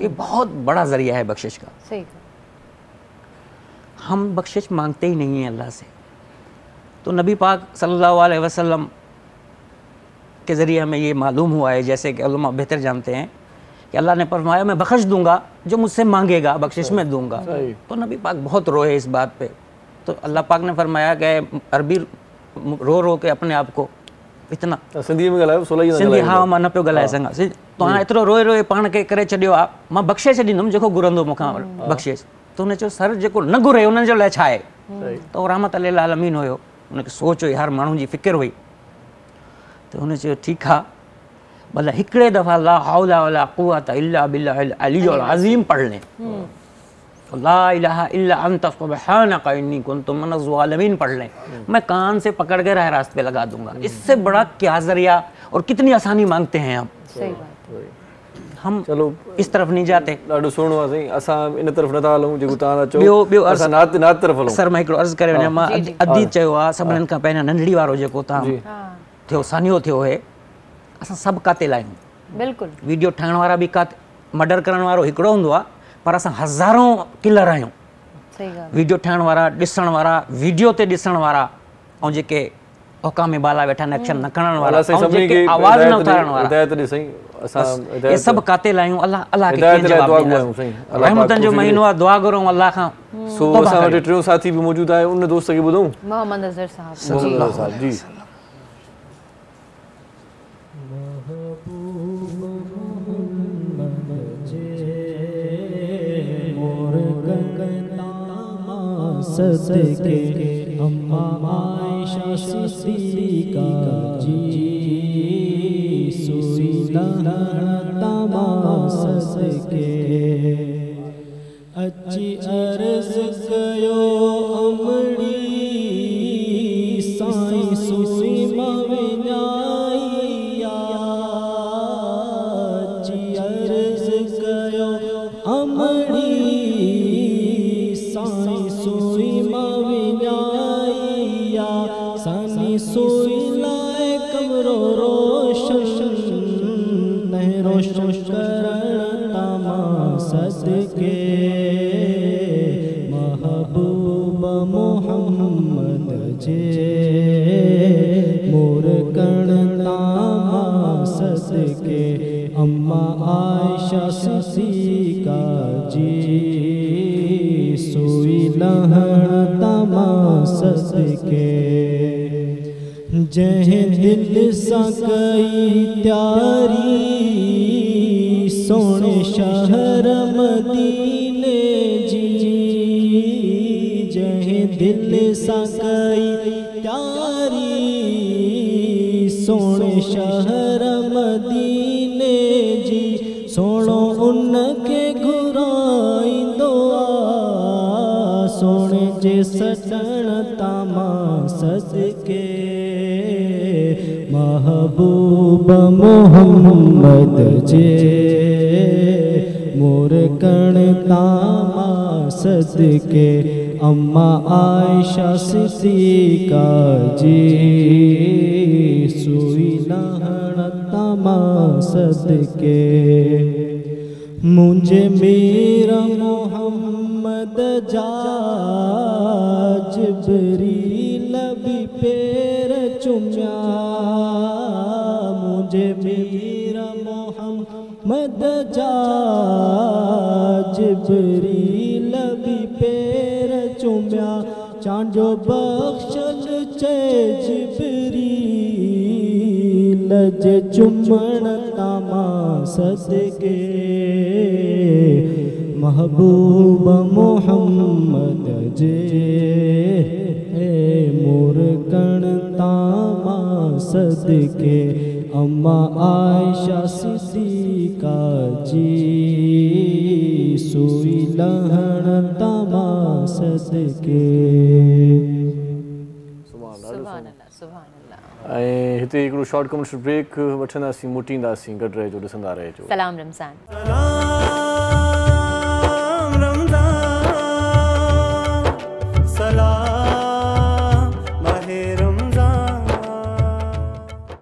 ये बहुत बड़ा ज़रिया है बख्शिश का। सही। हम बख्शिश मांगते ही नहीं हैं अल्लाह से। तो नबी पाक सल्लल्लाहु अलैहि वसल्लम के ज़रिए हमें ये मालूम हुआ है, जैसे कि उलमा बेहतर जानते हैं कि अल्लाह ने फरमाया मैं बख्श दूंगा जो मुझसे मांगेगा, बख्शिश में दूंगा। तो नबी पाक बहुत रोए इस बात पे। तो अल्लाह पाक ने फरमाया कि अरबी रो रो के अपने आप को इतना सिंधी में ॻाल्हायो, सिंधी हाँ मां न पियो ॻाल्हाए सघां। तव्हां एतिरो रोए रोए पाण खे करे छॾियो आहे, मां बख़्शे छॾींदुमि जेको घुरंदो मूंखां बख़्शेस। त हुन चयो सर जेको न घुरे उन्हनि जे लाइ छा आहे? त उहो रहमत लिल आलमीन हुयो, हुनखे सोच हुई, हर माण्हू जी फ़िकिर हुई। त हुन चयो ठीकु आहे, भले हिकिड़े दफ़ा ला हौला वला कुव्वत इल्ला बिल्लाहिल अलियुल अज़ीम पढ़ लें, ला इलाहा इल्ला अंत सुब्हानका इन्नी कुन्तु मिनज़ ज़ालिमीन पढ़ लें, मैं कान से पकड़ के राह रास्ते पे लगा दूंगा। इससे बड़ा क्या ज़रिया और कितनी आसानी मांगते हैं हम। सही बात। हम चलो इस तरफ नहीं जाते। ॾाढो सुहिणो आहे साईं, असां इन तरफ़ नथा हलूं जेको तव्हां चओ, ॿियो असां नात तरफ़ हलूं। सर मां हिकिड़ो अर्ज़ु करे वञां, मां अदी चयो आहे सभिनीनि खां पहिरियों नंढड़ी वारो जेको तव्हां थियो सानियो थियो है, असां सभु कातिल आहियूं। बिल्कुलु। वीडियो ठाहिण वारा बि मर्डर करण वारो हिकिड़ो हूंदो आहे, पर असां हज़ारों किलर आहियूं। सही ॻाल्हि। वीडियो ठाहिण वारा, ॾिसण वारा, वीडियो ते ॾिसण वारा, ऐं जेके हुकाम बाला वेठा आहिनि एक्शन न करण वारा, ऐं जेके आवाज़ न उथारण वारा, ये सभु कातिल आहियूं। अल्लाह अल्लाह खे जवाब ॾींदासीं। रहमतनि जो महीनो आहे, दुआ करूं अल्लाह खां। सो असां वटि टियों साथी बि मौजूदु आहे, उन दोस्त खे ॿुधूं। मोहम्मद अज़हर साहब। मोहम्मद अज़हर साहब जी। सदके अम्मा आयशा सिद्दीका जी सुईना तमा सदके अच्छी अर्ज कयो अमड़ी साईं सुई मविनाइया अच्छी अर्ज कयो अमड़ी साईं सुई मविनाइया सानी सुई लाए कमरो रोशन नहीं रोशन करण तमा सदके महबूब मोहम्मद जे मोर कण तमा सदके अम्मा आयशा सिद्दीका जी सुई लहण तमा सदके जह दिल सा कई त्यारी सोने शहर मदीने जी जह दिल सा कई त्यारी सोने शहर मदीने जी सोनो उनके घुराईंदो सोने जे सजण तमा सदके महबूब मोहम्मद जे मोर कण तमा सदके अम्मा आयशा सिद्दीका जी सुई लहण तमा सदके मुझे मेरा मोहम्मद जा जिब्रील भी पैर चुम्या मुझे मेरा मोहम्मद जा जिब्रील भी पैर चुम्या चांजो बख्शल चे जिब्रील जे चुम्मण तमा सदके महबूब मोहम्मद जे मोर कण ताम सदके अम्मा आयशा सिद्दीका जी सुई लहण तमा सदके। सुभान अल्लाह सुभान अल्लाह। ऐं हिते हिकिड़ो शॉर्ट कमर्शियल ब्रेक वठंदासीं, मोटींदासीं, गॾु रहिजो, ॾिसंदा रहिजो। सलाम रमज़ान।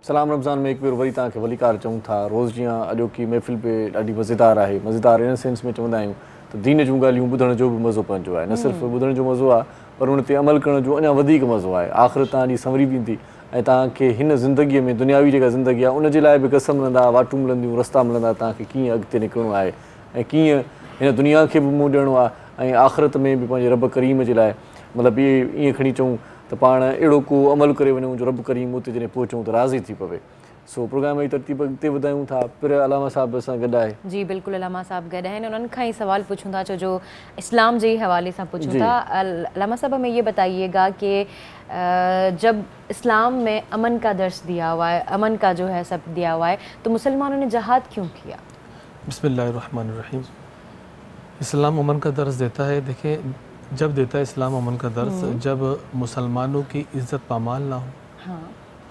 सलाम रमज़ान में हिकु भेरो वरी तव्हांखे वलीकार चऊं था। रोज़ जीअं अॼोकी महफ़िल पे ॾाढी मज़ेदार आहे। मज़ेदार इन सेंस में चवंदा आहियूं त दीन जूं ॻाल्हियूं ॿुधण जो बि मज़ो पंहिंजो आहे। न सिर्फ़ु ॿुधण जो मज़ो आहे पर उन ते अमल करण जो अञा वधीक मज़ो आहे। आख़िर तव्हांजी संवरी वेंदी ऐं तव्हांखे हिन ज़िंदगीअ में दुनियावी जेका ज़िंदगी आहे उन जे लाइ बि कसम मिलंदा, वाटूं मिलंदियूं, रस्ता मिलंदा, तव्हांखे कीअं अॻिते निकिरणो आहे ऐं कीअं हिन दुनिया खे बि मुंहुं ॾियणो आहे ऐं आख़िरत में बि पंहिंजे रब करीम जे लाइ, मतिलबु ईअं खणी चऊं त पाण अहिड़ो को अमल करे वञूं जो रब करीम उते जॾहिं पहुचूं त राज़ी थी पवे। सो प्रोग्राम जी तरतीब अॻिते वधायूं था। फिर अलामा साहब असां गॾु आहे। जी बिल्कुलु, अलामा साहब गॾु आहिनि। उन्हनि खां ई सवाल पूछूं था, छो जो इस्लाम जे हवाले सां पूछूं था। अलामा साहब हमें ये बताइएगा कि जब इस्लाम में अमन का दर्स दिया हुआ है, अमन का जो है सब दिया हुआ है, तो मुसलमानों ने जहाद क्यों किया? बिस्मिल्लाहिर्रहमानिर्रहीम। इस्लाम अमन का दर्स देता है। देखिए, जब देता है इस्लाम अमन का दर्स, जब मुसलमानों की इज़्ज़त पामाल ना हो, हाँ,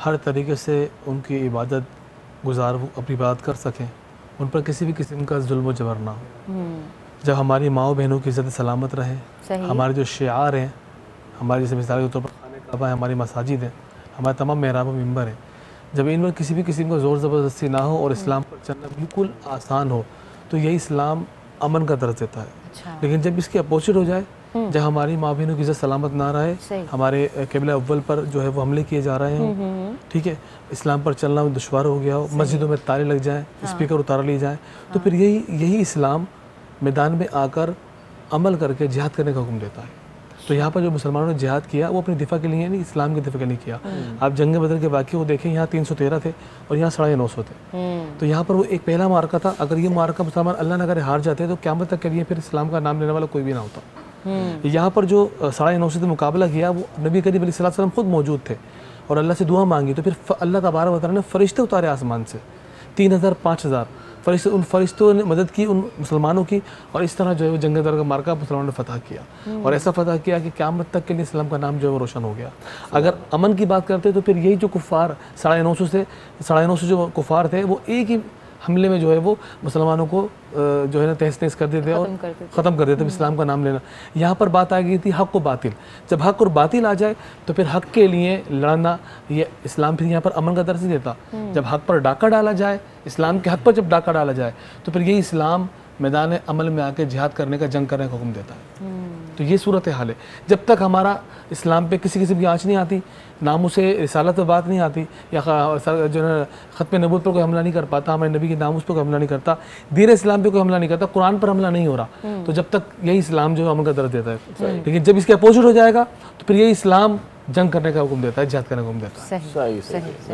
हर तरीके से उनकी इबादत गुजार अपनी इबादत कर सकें, उन पर किसी भी किस्म का जुल्म जबर ना हो, जब हमारी माओ बहनों की इज़्ज़त सलामत रहे, हमारे जो शिआर हैं, हमारी जैसे मिसाल के तौर पर खाने काबा है, हमारी मसाजिद हैं, हमारे तमाम मेहराब मिंबर हैं, जब इन पर किसी भी किस्म का ज़ोर ज़बरदस्ती ना हो और इस्लाम पर चलना बिल्कुल आसान हो, तो यही इस्लाम अमन का दर्ज देता है। अच्छा। लेकिन जब इसके अपोजिट हो जाए, जब हमारी माँ बहनों की इज़्ज़त सलामत ना रहे, हमारे क़िबला अव्वल पर जो है वो हमले किए जा रहे हों, ठीक है, इस्लाम पर चलना दुश्वार हो गया हो, मस्जिदों में ताले लग जाएं, स्पीकर उतार लिए जाएं, तो फिर यही इस्लाम मैदान में आकर अमल करके जिहाद करने का हुक्म देता है। तो यहाँ पर जो मुसलमानों ने जिहाद किया वो अपनी दिफा के लिए नहीं, इस्लाम के दिफा के लिए किया। आप जंग बदर के वाक़े को देखें, यहाँ 313 थे और यहाँ 950 थे। तो यहाँ पर वो एक पहला मार्का था। अगर ये मार्का मुसलमान अल्लाह न करे हार जाते तो क़यामत तक के लिए फिर इस्लाम का नाम लेने वाला कोई भी ना होता। यहाँ पर जो 950 से मुकाबला किया, वो नबी करीम अलैहि सल्लल्लाहु अलैहि वसल्लम खुद मौजूद थे और अल्लाह से दुआ मांगी, तो फिर अल्लाह तबारक व तआला ने फ़रिश्ते उतारे आसमान से, 3000 5000 फरिश्ते, उन फरिश्तों ने मदद की उन मुसलमानों की, और इस तरह जो है वो जंग बदर का मार्का मुसलमानों ने फतह किया और ऐसा फतह किया कि क़यामत तक के लिए इस्लाम का नाम जो है वो रोशन हो गया। अगर अमन की बात करते तो फिर यही जो कुफ़ार 950 जो कुफ़ार थे वो एक ही हमले में जो है वो मुसलमानों को जो है ना तहस नहस कर देते और ख़त्म कर देते इस्लाम का नाम लेना। यहाँ पर बात आ गई थी हक़ व बातिल। जब हक़ और बातिल आ जाए तो फिर हक़ के लिए लड़ना, ये इस्लाम फिर यहाँ पर अमन का दर्ज देता। जब हक़ पर डाका डाला जाए, इस्लाम के हक़ पर जब डाका डाला जाए, तो फिर यही इस्लाम मैदान अमल में आके जिहाद करने का, जंग करने का हुक्म देता है। तो ये सूरत हाल है। जब तक हमारा इस्लाम पे किसी किस्म की आँच नहीं आती, नामों से रिसालत पर बात नहीं आती, या जो है ख़त्म नबूवत पर कोई हमला नहीं कर पाता, हमारे नबी के नामूस पर कोई हमला नहीं करता, दीन इस्लाम पे कोई हमला नहीं करता, कुरान पर हमला नहीं हो रहा, तो जब तक यही इस्लाम जो है अमल का दर्ज देता है। लेकिन जब इसके अपोजिट हो जाएगा तो फिर यही इस्लाम जंग करने का हुक्म देता है, जिहाद करने का हुक्म देता है। सही।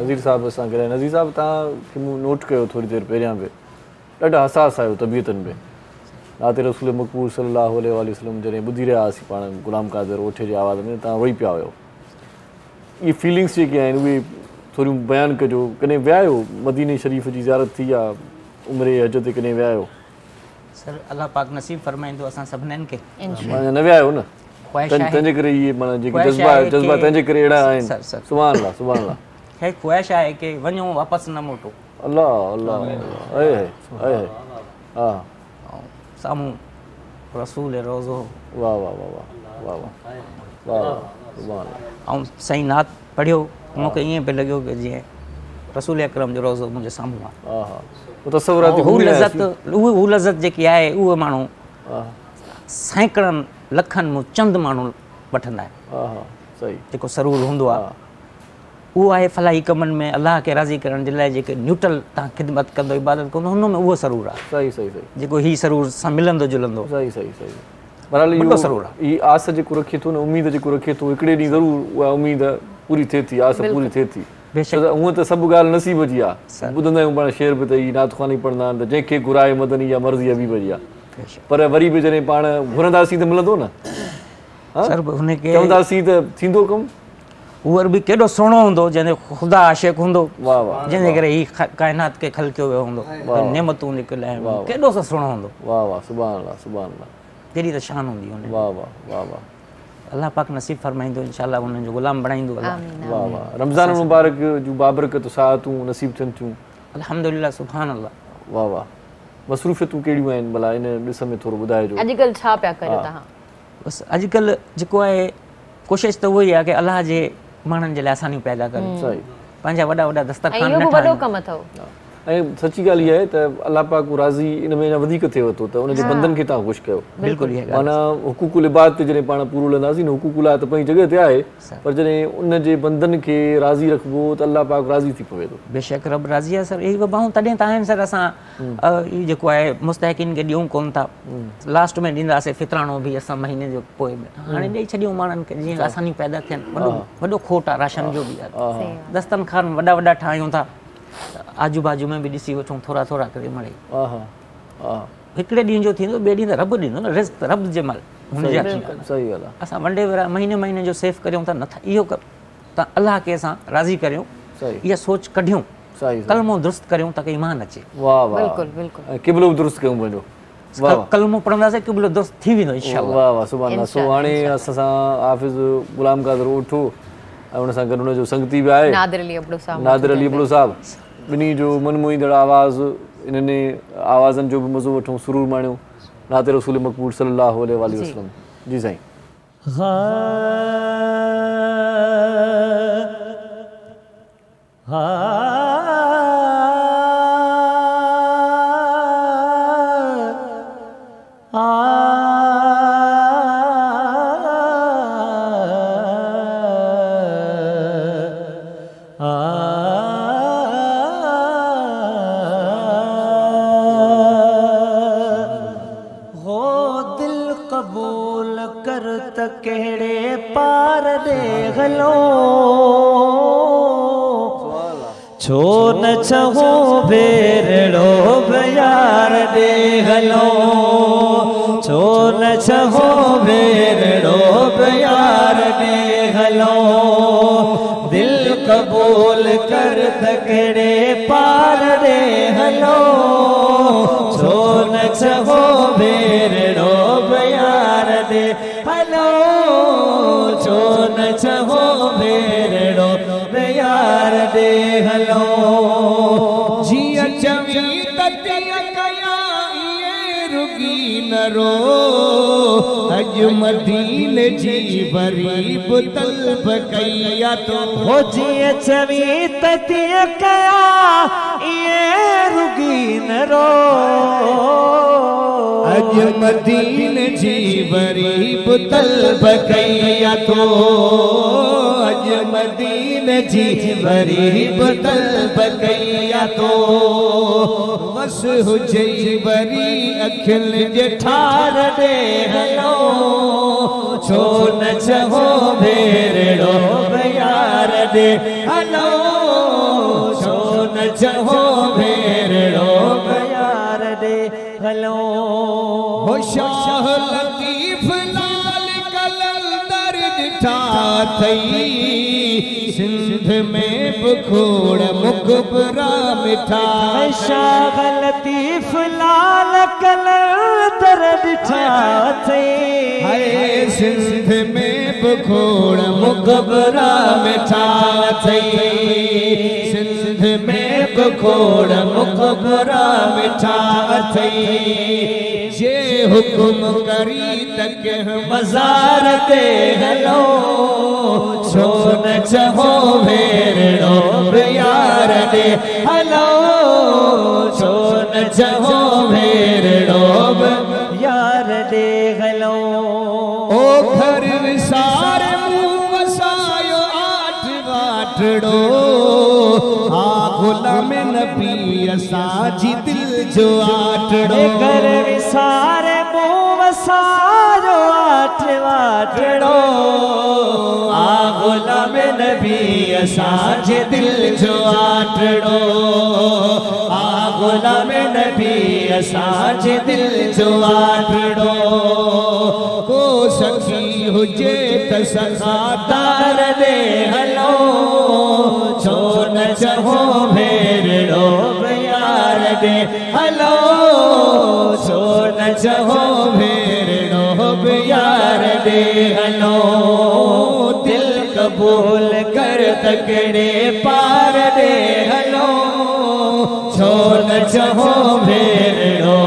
नज़ीर साहब असां करें। नज़ीर साहब तव्हां मूं नोट कयो थोड़ी देर पहिरियां बि, ॾाढा हसास आहियो तबियतनि में। रात रसूल मक़बूल सल्लल्लाहु अलैहि वसल्लम जॾहिं ॿुधी रहिया हुआसीं पाण ग़ुलाम क़ादिर ओठे जे आवाज़ में, तव्हां रोई पिया हुयो। ये फीलिंग्स जेके आहिनि उहे थोरियूं बयानु कजो। कॾहिं विया आहियो मदीने शरीफ़ जी ज़ियारत थी आहे, उमिरे हज ते कॾहिं विया आहियो? सर अल्लाह पाक नसीब फरमाईंदो असां सभिनीनि खे। न विया आहियो न, तंहिंजे करे इहे माना जेके जज़्बा तंहिंजे करे अहिड़ा आहिनि। सुभान अल्लाह, सुभान अल्लाह। है ख़्वाहिश आहे कि वञो वापसि न मोटो। अल्लाह अल्लाह। हा, साम्हूं रसूल रोज़ो। वाह वाह वाह वाह वाह वाह वाह। ऐं सही नात पढ़ियो, मूंखे ईअं पियो लॻियो कि जीअं रसूल अकरम जो रोज़ो मुंहिंजे साम्हूं आहे। हू लज़त जेकी आहे उहो माण्हू सैकड़नि लखनि मूं चंद माण्हू वठंदा आहिनि। जेको सरूर हूंदो आहे उहो आहे फलाही कमनि में अलाह खे राज़ी करण जे लाइ जेके न्यूट्रल तव्हां ख़िदमत कंदो, इबादत कंदो, हुन में उहो सरूर आहे। सही सही सही। जेको ही सरूर सां मिलंदो जुलंदो। सही सही सही। बहरहाल इहो सरूर आहे। ई आस जेको रखे थो न, उमेद जेको रखे थो, हिकिड़े ॾींहुं ज़रूरु उहा उमेद पूरी थिए थी, आस पूरी थिए थी। हूअं त सभु ॻाल्हि नसीब जी आहे। ॿुधंदा आहियूं पाण शेर बि त ई नातख़्वानी पढ़ंदा आहिनि त जंहिंखे घुराए मदनी या मर्ज़ी हबीब जी आहे, पर वरी बि जॾहिं पाण घुरंदासीं त मिलंदो न। चवंदासीं त थींदो कमु। उहो बि केॾो सुहिणो हूंदो जंहिंजो ख़ुदा आशिक़ हूंदो, वाह वाह, जंहिंजे करे ही काइनात खे ख़लकियो वियो हूंदो, नेमतूं निकिल आहिनि, केॾो त सुहिणो हूंदो। वाह वाह, सुभान अल्लाह सुभान अल्लाह, केॾी त शान हूंदी हुन। वाह वाह वाह वाह, अल्लाह पाक नसीब फरमाईंदो, इंशाअल्लाह उन्हनि जो गुलाम बणाईंदो अल्लाह। वाह वाह, रमज़ान मुबारक जूं बाबरकत साअतूं नसीब थियनि थियूं। अल्हम्दुलिल्लाह, सुभान अल्लाह। वाह वाह, मसरूफ़ियतूं कहिड़ियूं आहिनि भला इन ॾिस में थोरो ॿुधाइजो। अॼुकल्ह छा पिया कयो तव्हां? बसि अॼुकल्ह जेको आहे कोशिशि त उहो ई आहे की अलाह जे माण्हुनि जे लाइ आसानियूं पैदा कनि, सही, पंहिंजा वॾा वॾा दस्तरखान इहो न बि वॾो ठाहिनि। कमु अथव। ऐं सची ॻाल्हि इहा आहे त अलाह पाक राज़ी इन में वधीक थिए थो त उनजे बंदनि खे तव्हां ख़ुशि कयो। बिल्कुलु इहा ॻाल्हि। माना हुकूकुल इबाद ते जॾहिं पाण पूरो हलंदासीं न, हुकूकुल आहे त पंहिंजी जॻह ते आहे, पर जॾहिं उनजे बंदनि खे राज़ी रखिबो त अलाह पाक राज़ी थी पवे थो। बेशक रब राज़ी आहे सर, इहे वबाऊं तॾहिं त आहिनि सर। असां इहो जेको आहे मुस्तहिकिन खे ॾियूं कोन था, लास्ट में ॾींदासीं फितराणो बि असां महीने जो पोइ में, हाणे ॾेई छॾियूं माण्हुनि खे जीअं आसानियूं पैदा थियनि। वॾो खोट आहे राशन जो बि आहे, दस्तरखान वॾा वॾा ठाहियूं था, आजू बाजू में बि ॾिसी वठूं थोरा थोरा करे मिड़े। हिकिड़े ॾींहं जो थींदो, ॿिए ॾींहं त रब ॾींदो न, रिज़्क़ त रब जे महिल हुनजे हथ में। सही ॻाल्हि आहे। असां वनडे महीने महीने जो सेव करियूं था नथा, इहो त अलाह खे असां राज़ी करियूं, इहा सोच कढियूं, कलमो दुरुस्त करियूं ताकी ईमान अचे। वाह वाह, बिल्कुलु बिल्कुलु, ऐं क़िबलो बि दुरुस्त कयूं पंहिंजो। कलमो पढ़ंदासीं क़िबलो दुरुस्त थी वेंदो इंशाअल्लाह। वाह वाह, सुभान अल्लाह। सो हाणे असां हाफ़िज़ गुलाम क़ादिर ओठो ऐं हुन सां गॾु हुनजो संगती बि आहे नादिर अली अबड़ो साहब। नादिर अली अबड़ो साहब, ॿिन्ही जो मनमोहींदड़ आवाज़ु, इन्हनि आवाज़नि जो बि मज़ो वठूं, सुरूर माणियूं। नाते रसूल मक़बूल सल्लल्लाहु अलैहि वसल्लम। जी साईं। छो न छहो भेरड़ो प्यार दे हलो, छो न छहो भेरड़ो प्यार दे हलो, दिल कबूल कर तकड़े पार दे हलो, छो न छहो भेरड़ो प्यार दे हलो, छो न छहो भेरड़ो प्यार दे हलो, जिया चवी ततिया कया ये रुगी न रो, अज मदीने जी बरीब तलब कया तो, हो जिया चवी ततिया कया ये रुगी न रो, अज मदीने जी बरीब तलब कया तो, अज मदीने जी बरीब तलब कया तो, बस हुजे बरी अखिल जे ठार दे हलो, छो न छहो भेरड़ो प्यार दे हलो, छो न छहो भेरड़ो प्यार दे हलो, हो शाह लतीफ लाल कलंदर ॾिठा थई, सिंध में बुखोड़ मुकबरा मिठा, शाह लतीफ लाल कलंदर ॾिठा थई, सिंध में बुखोड़ मुकबरा मिठा थई, सिंध में बुखोड़ मुकबरा मिठा थई, जे हुकुम करी तक मज़ार दे हलो, छो न छहो भेरड़ो प्यार दे हलो, छो न छहो भेरड़ो प्यार दे हलो, ओ घर विसार मुँह वसायो आठ वाठड़ो, आ गुलाम नबी असांजी दिल जो आठड़ो, घर विसार मुँह वसायो आठ वाठड़ो, आ गुलाम नबी असांजे दिल जो आठड़ो, आ गुलाम नबी असांजे दिल जो आठड़ो, को सखी हुजे त सखादार दे हलो, दे हलो छो न चहो भेड़ो यार दे हलो दिल कबूल कर तकड़े पार दे हलो छो न चहो भेड़ो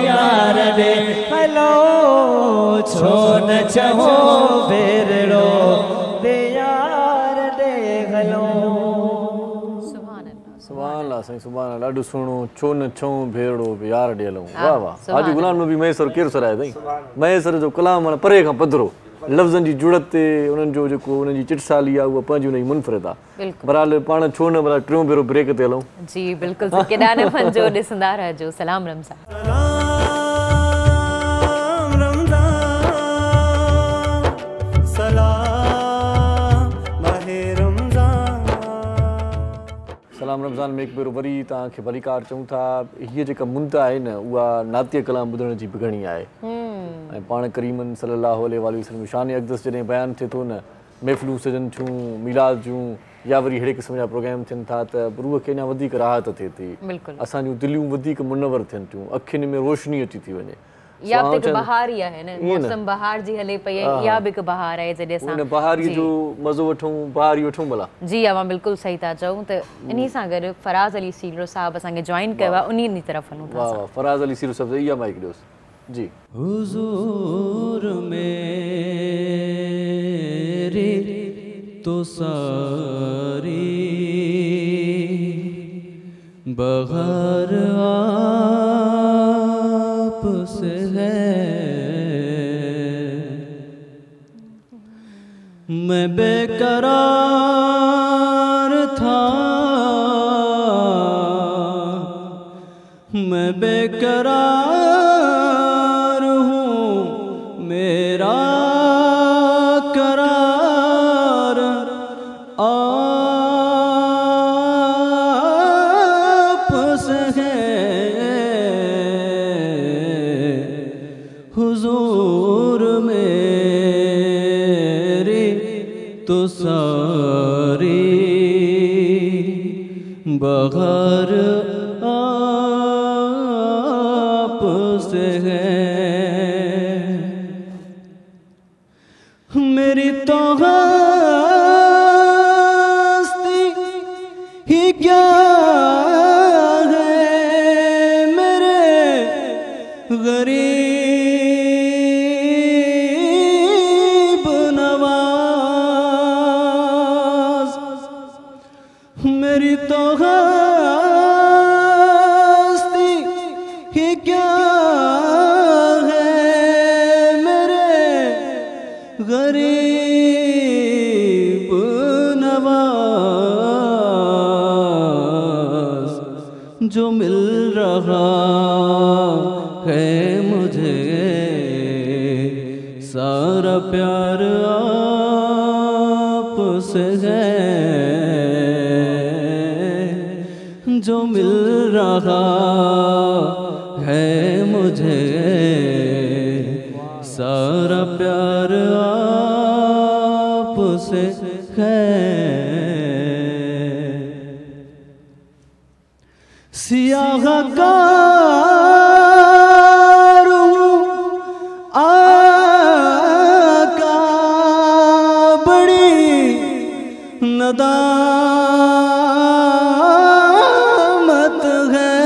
यार दे हलो छो न चहो भेड़ो यार दे हलो। सुभान अल्लाह साईं सुभान अल्लाह ॾाढो सुहिणो छो न छो भेड़ो यार ॾे हलूं वाह वाह आज गुलाम नबी मयसर केरु सराए अथई मयसर जो कलाम हाणे परे खां पधरो लफ़्ज़नि जी जुड़त ते उन्हनि जो जेको उन्हनि जी चिटसाली आहे उहा पंहिंजी उन जी मुनफ़रिद आहे बहरहाल पाण छो न भला टियों भेरो ब्रेक ते हलूं जी बिल्कुलु केॾा न पंहिंजो ॾिसंदा रहिजो। सलाम रमज़ान। सलाम रमज़ान में हिकु भेरो वरी तव्हांखे भलीकार चऊं था। हीअ जेका मुंद आहे न उहा नातिय कलाम ॿुधण जी बि घणी आहे ऐं पाण करीमन सल्लल्लाहु अलैहि वसल्लम शान अक़दस जॾहिं बयानु थिए थो न महफ़िलूं सजनि थियूं मीलाद जूं या वरी अहिड़े क़िस्म जा प्रोग्राम थियनि था त रूह खे अञा वधीक राहत थिए थी असांजूं दिलियूं वधीक मुनवर थियनि थियूं अखियुनि में रोशनी अची थी वञे या बि हिकु बहार ई आहे न मौसम बहार जी हले पई या बि हिकु बहार आहे जॾहिं असां बहारी जो मज़ो वठूं बहारी वठूं भला जी अवां बिल्कुलु सही था चऊं त इन्ही सां गॾु फराज़ अली सीरो साहब असांखे जॉइन कयो आहे उन्ही तरफ़ वञूं था। वाह फराज़ अली सीरो साहब इहा माइक ॾियोसि जी। हुज़ूर मेरे तो सारी बहार से है मैं बेकरार था मैं बेकरार हूँ मेरा करार आप से है हुजूर मेरी तो सारी बहार आप से है मेरी तो हस्ती ही क्या है मेरे गरीब नवाज मेरी तो हस्ती ही क्या है मेरे गरीब नवाज जो मिल रहा है मुझे सारा प्यार आप से है जो मिल रहा है मुझे सारा प्यार आप से है सियाह कार हूँ आका बड़ी नदामत है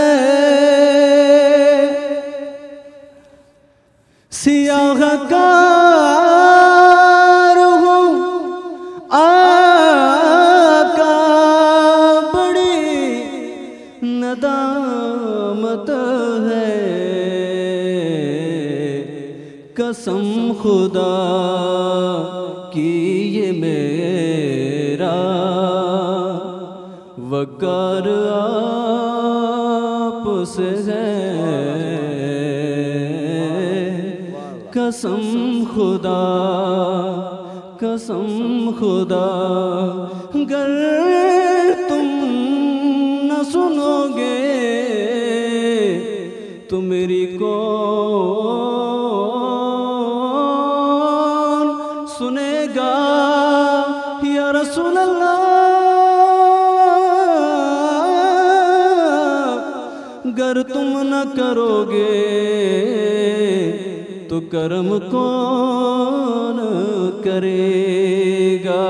सियाह कार हूँ आका बड़ी नदामत है कसम खुदा की ये मेरा वकार आप से है कसम खुदा गर तुम न सुनोगे तो मेरी कौन सुनेगा या रसूल अल्लाह गर न करोगे तो कर्म कौन करेगा।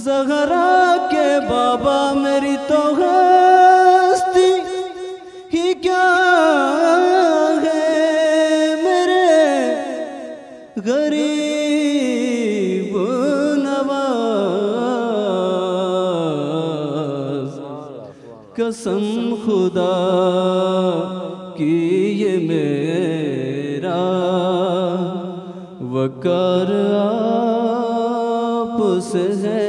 ज़हरा के बाबा मेरी तो हस्ती ही क्या है, मेरे गरीब नवाज। कसम खुदा की ये मेरा वकार आपसे है,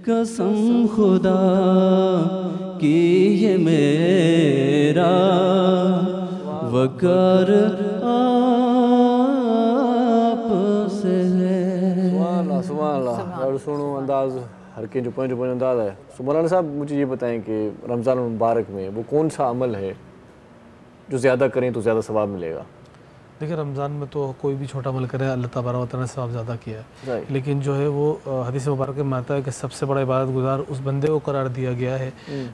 कसम खुदा की ये मेरा वकार आपसे है। सुभान अल्लाह। ॾाढो सुहिणो अंदाज़, हर कंहिंजो पंहिंजो पंहिंजो अंदाज़ है। सो मौलाना साहब मुझे ये बताएं कि रमज़ान मुबारक में वो कौन सा अमल है जो ज़्यादा करें तो ज़्यादा सवाब मिलेगा? देखिए रमज़ान में तो कोई भी छोटा अमल करे अल्लाह तबारक व तआला ने सवाब ज़्यादा किया है, लेकिन जो है वो हदीस मुबारक में आता है कि सबसे बड़ा इबादत गुजार उस बंदे को करार दिया गया है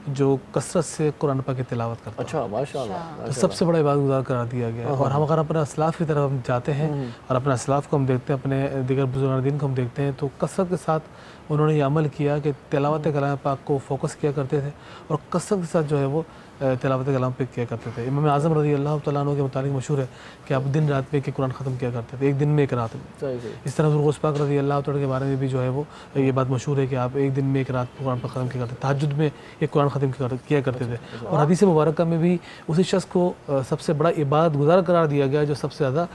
जो कसरत से कुरान पाक की तिलावत करता है। अच्छा, माशाअल्लाह। तो सबसे बड़ा इबादत गुजार करार दिया गया है। और हम अगर अपने असलाफ की तरफ हम जाते हैं और अपने असलाफ को हम देखते हैं, अपने दिगर बुजुर्गान दीन को हम देखते हैं, तो कसरत के साथ उन्होंने ये अमल किया कि तिलावत कलाम पाक को फोकस किया करते थे और कसरत के साथ जो है वो तिलावत कलाम पे किया करते थे। इमाम आज़म रज़ी अल्लाह तआला अन्हु के मुतालिक मशहूर है कि आप दिन रात में एक कुरान ख़त्म किया करते थे, एक दिन में एक रात में। इस तरह ग़ौस पाक रज़ी अल्लाह तआला के बारे में भी जो है वो ये बात मशहूर है कि आप एक दिन में एक रात कुरान पाक ख़त्म किया करते थे, तहज्जुद में एक कुरान ख़त्म किया करते थे। और हदीस मुबारक में भी उसी शख्स को सबसे बड़ा इबादत गुजार करार दिया गया जो सबसे ज़्यादा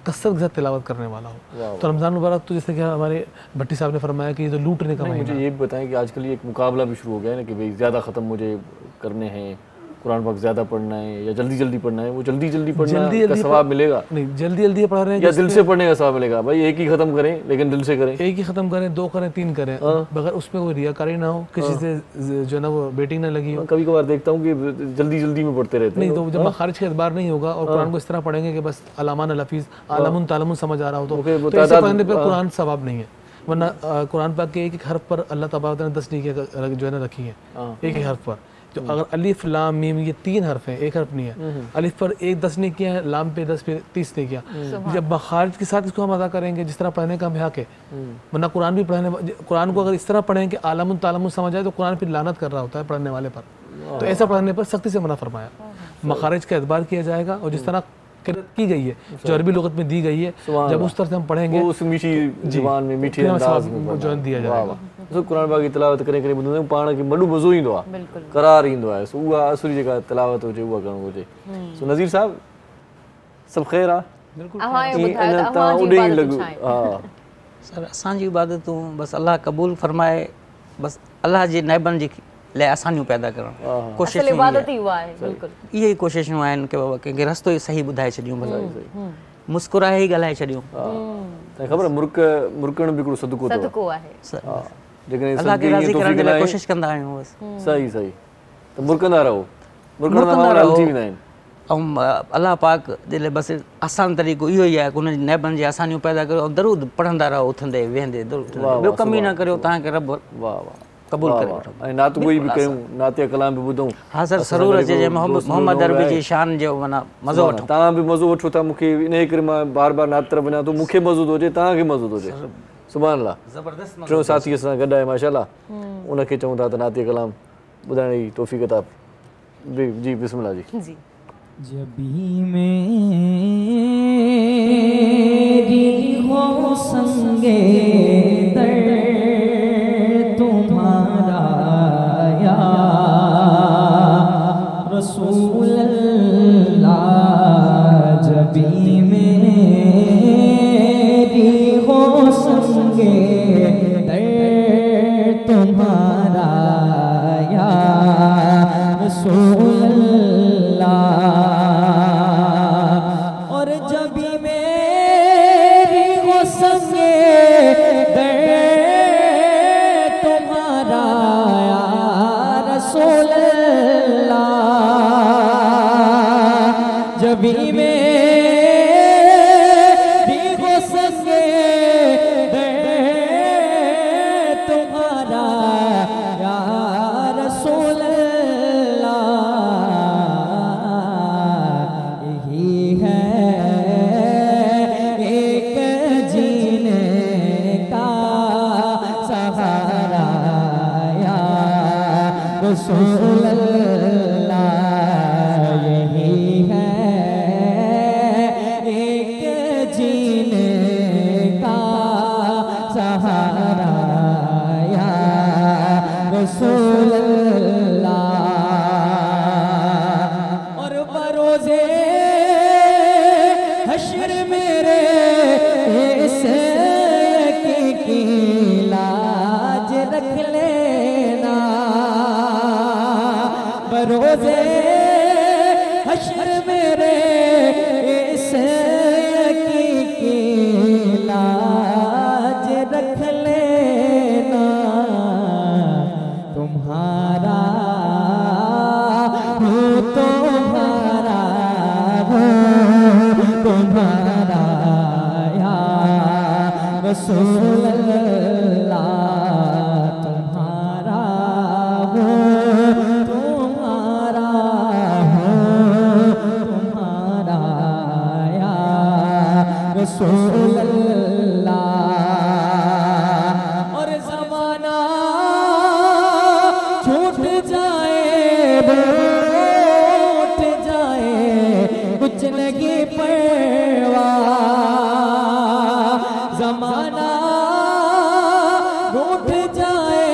कसरत के साथ तिलावत करने वाला हो। तो रमज़ान मुबारक तो जैसे कि हमारे भट्टी साहब ने फरमाया कि ये तो लूटने का महीना। मुझे ये भी बताएं कि आजकल ये एक मुकाबला भी शुरू हो गया है ना कि भाई ज़्यादा ख़त्म मुझे करने हैं, कुरान पाक ज़्यादा पढ़ना है या जल्दी जल्दी पढ़ना है। वो जल्दी जल्दी पढ़ना का सवाब मिलेगा? नहीं, जल्दी जल्दी पढ़ रहे हैं या दिल से पढ़ने का सवाब मिलेगा? भाई एक ही ख़त्म करें लेकिन दिल से करें, एक ही ख़त्म करें, 2 करें, 3 करें, मगर उसमें कोई रियाकारी ना हो, किसी से जो है ना वो बेटिंग ना लगी हो। कभी कभार देखता हूँ कि जल्दी जल्दी में पढ़ते रहते हैं। नहीं तो जब मखारिज का एतबार नहीं होगा और कुरान को इस तरह पढ़ेंगे कि बस अलामान लफीज़ आलमुन तालमुन समझ आ रहा हो तो ऐसे पढ़ने पर कुरान सवाब नहीं है। वरना कुरान पाक के एक एक हर्फ पर अल्लाह तबारक ने 10 नेकियां जो है ना रखी हैं, एक एक हर्फ पर। तो अगर अलिफ लाम मीम ये 3 हर्फ हैं, एक हर्फ नहीं है। अलिफ पर 10 नेकियां हैं, लाम पे 10 पे 30 नेकियां। जब मखारिज के साथ इसको हम अदा करेंगे जिस तरह पढ़ने का हम हक है, वरना कुरान भी पढ़ने, कुरान को अगर इस तरह पढ़ें कि आलमुन तालमुन समझ आए तो कुरान फिर लानत कर रहा होता है पढ़ने वाले पर। तो ऐसा पढ़ने पर सख्ती से मना फरमाया। मखारिज का एतबार किया जाएगा और जिस तरह की गई है जो अरबी लुगत में दी गई है, जब उस तरह से हम पढ़ेंगे उस मीठी ज़ुबान में मीठे अंदाज में जो दिया जाएगा। सो कुरान पाक की तिलावत करे ॿुधंदे पाण खे वॾो मज़ो ईंदो आहे, करार ईंदो आहे। सो उहा असुरी जेका तिलावत हुजे उहा करणु घुरिजे। सो नज़ीर साहब सभु ख़ैर आहे? सर असांजी इबादतूं बस अल्लाह क़बूल फरमाए, बस अल्लाह जे नाइबनि जे लाइ आसानियूं पैदा करणु, कोशिशि इहे ई कोशिशूं आहिनि कि बाबा कंहिंखे रस्तो ई सही ॿुधाए छॾियूं, बस मुस्कुराए ई ॻाल्हाए छॾियूं। तव्हांखे ख़बर मुर्कण बि हिकिड़ो सदको आहे। अल्लाह खे राज़ी करण जे लाइ कोशिशि कंदा आहियूं बस। सही सही। त मुर्कंदा रहो, मुर्कण सां मामला हल थी वेंदा आहिनि। ऐं अल्लाह पाक जे लाइ बसि आसान तरीक़ो इहो ई आहे कि उन नाइबनि जी आसानियूं पैदा करियो ऐं दरूद पढ़ंदा रहो उथंदे वेहंदे, ॿियो कम ई न करियो, तव्हांखे रब क़बूल करे वठो। ऐं नात गोई बि कयूं, नातिया कलाम बि ॿुधूं। हा सर, सरूर अचे मोहम्मद अरबी जी शान जो माना मज़ो वठो। तव्हां बि मज़ो वठो था, मूंखे इन करे मां बार बार नात तरफ़ वञा थो, मूंखे मज़ो थो अचे, तव्हांखे मज़ो थो अचे। सुभान अल्लाह। ज़बरदस्त टियों साथी असां गॾु आहे माशाअल्लाह, उनखे चऊं था त नातिया कलाम ॿुधाइण जी तौफ़ीक़ अता। जी बिस्मिल्लाह जी। जबी मेरी हो संगे दर तुम्हारा या रसूल अल्लाह, जबी मेरी हो संगे दर तुम्हारा या रसूल और जब मेरी हो संगे दर तुम्हारा या रसूल अल्लाह, जब मेरी हो संगे दर तुम्हारा या रसूल अल्लाह, रसूल अल्लाह यही है एक जीने का सहारा या रसूल अल्लाह। और बरोज़े हश्र मेरे इस की लाज रख लेना, बरोज़े हश्र मेरे इस की लाज रख लेना। तुम्हारा हो तुम्हारा हो तुम्हारा या रसूल अल्लाह, तुम्हारा हो तुम्हारा हो तुम्हारा या रसूल अल्लाह। और ज़माना छूट जाए उठ जाए कुछ लगी परवाह, ज़माना रूठ जाए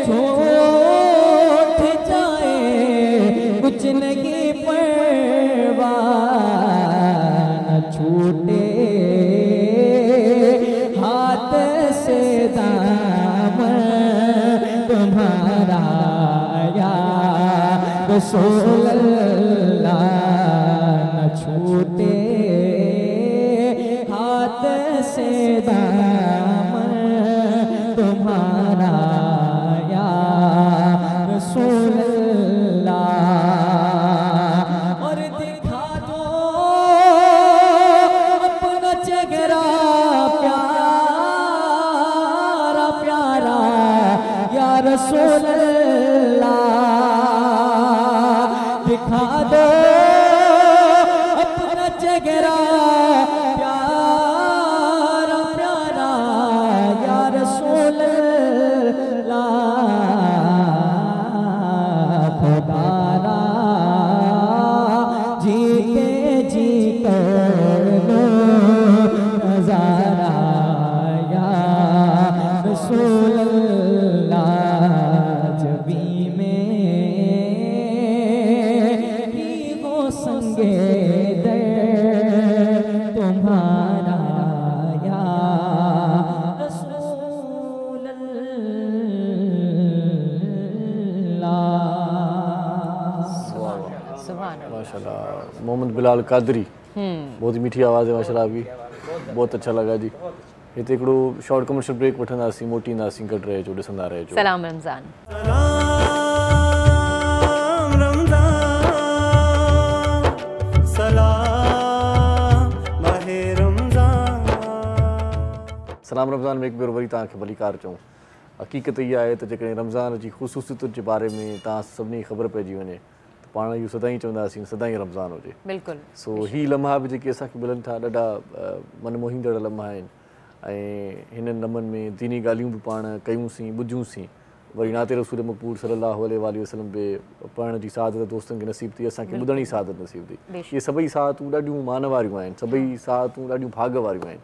छूट जाए कुछ लगी परवाह। न छूटे हाथ से दामन तुम्हारा या रसूल अल्लाह, न छूटे हाथ से दामन तुम्हारा या रसूल अल्लाह। और दिखा दो अपना चेहरा प्यारा प्यारा या रसूल अल्लाह, दिखा दो अपना चेहरा प्यारा प्यारा या रसूल अल्लाह। खुदारा जीते जी कर लो नजारा या रसूल अल्लाह। जबी में ही हो संगे दर तुम्हारा या रसूल अल्लाह। सुभान अल्लाह। माशाल्लाह। मोहम्मद बिलाल कादरी, बहुत ही मीठी आवाज़ है माशाल्लाह आपकी, बहुत अच्छा लगा जी। हिते हिकिड़ो शॉर्ट कमर्शियल ब्रेक वठंदासीं, मोटी ईंदासीं, गॾु रहिजो, ॾिसंदा रहिजो। सलाम रमज़ान। सलाम रमज़ान में हिकु भेरो वरी तव्हांखे भलीकार चऊं। हक़ीक़त इहा आहे त जेकॾहिं रमज़ान जी ख़ुसूसियत जे बारे में तव्हां सभिनी ख़बर पइजी वञे त पाण इहो सदाईं चवंदासीं सदाईं रमज़ान हुजे। बिल्कुलु। सो ही लम्हा बि जेके असांखे मिलनि था ॾाढा मनमोहींदड़ लम्हा आहिनि ऐं हिननि लम्हनि में दीनी ॻाल्हियूं बि पाण कयूंसीं ॿुधियूंसीं, वरी नाते रसूल मक़बूल सल्लल्लाहु अलैहि वसल्लम बि पढ़ण जी सादत दोस्तनि खे नसीब थी, असांखे ॿुधण जी सादत नसीब थी। इहे सभई साहतूं ॾाढियूं मान वारियूं आहिनि, सभई साहतूं ॾाढियूं भाग वारियूं आहिनि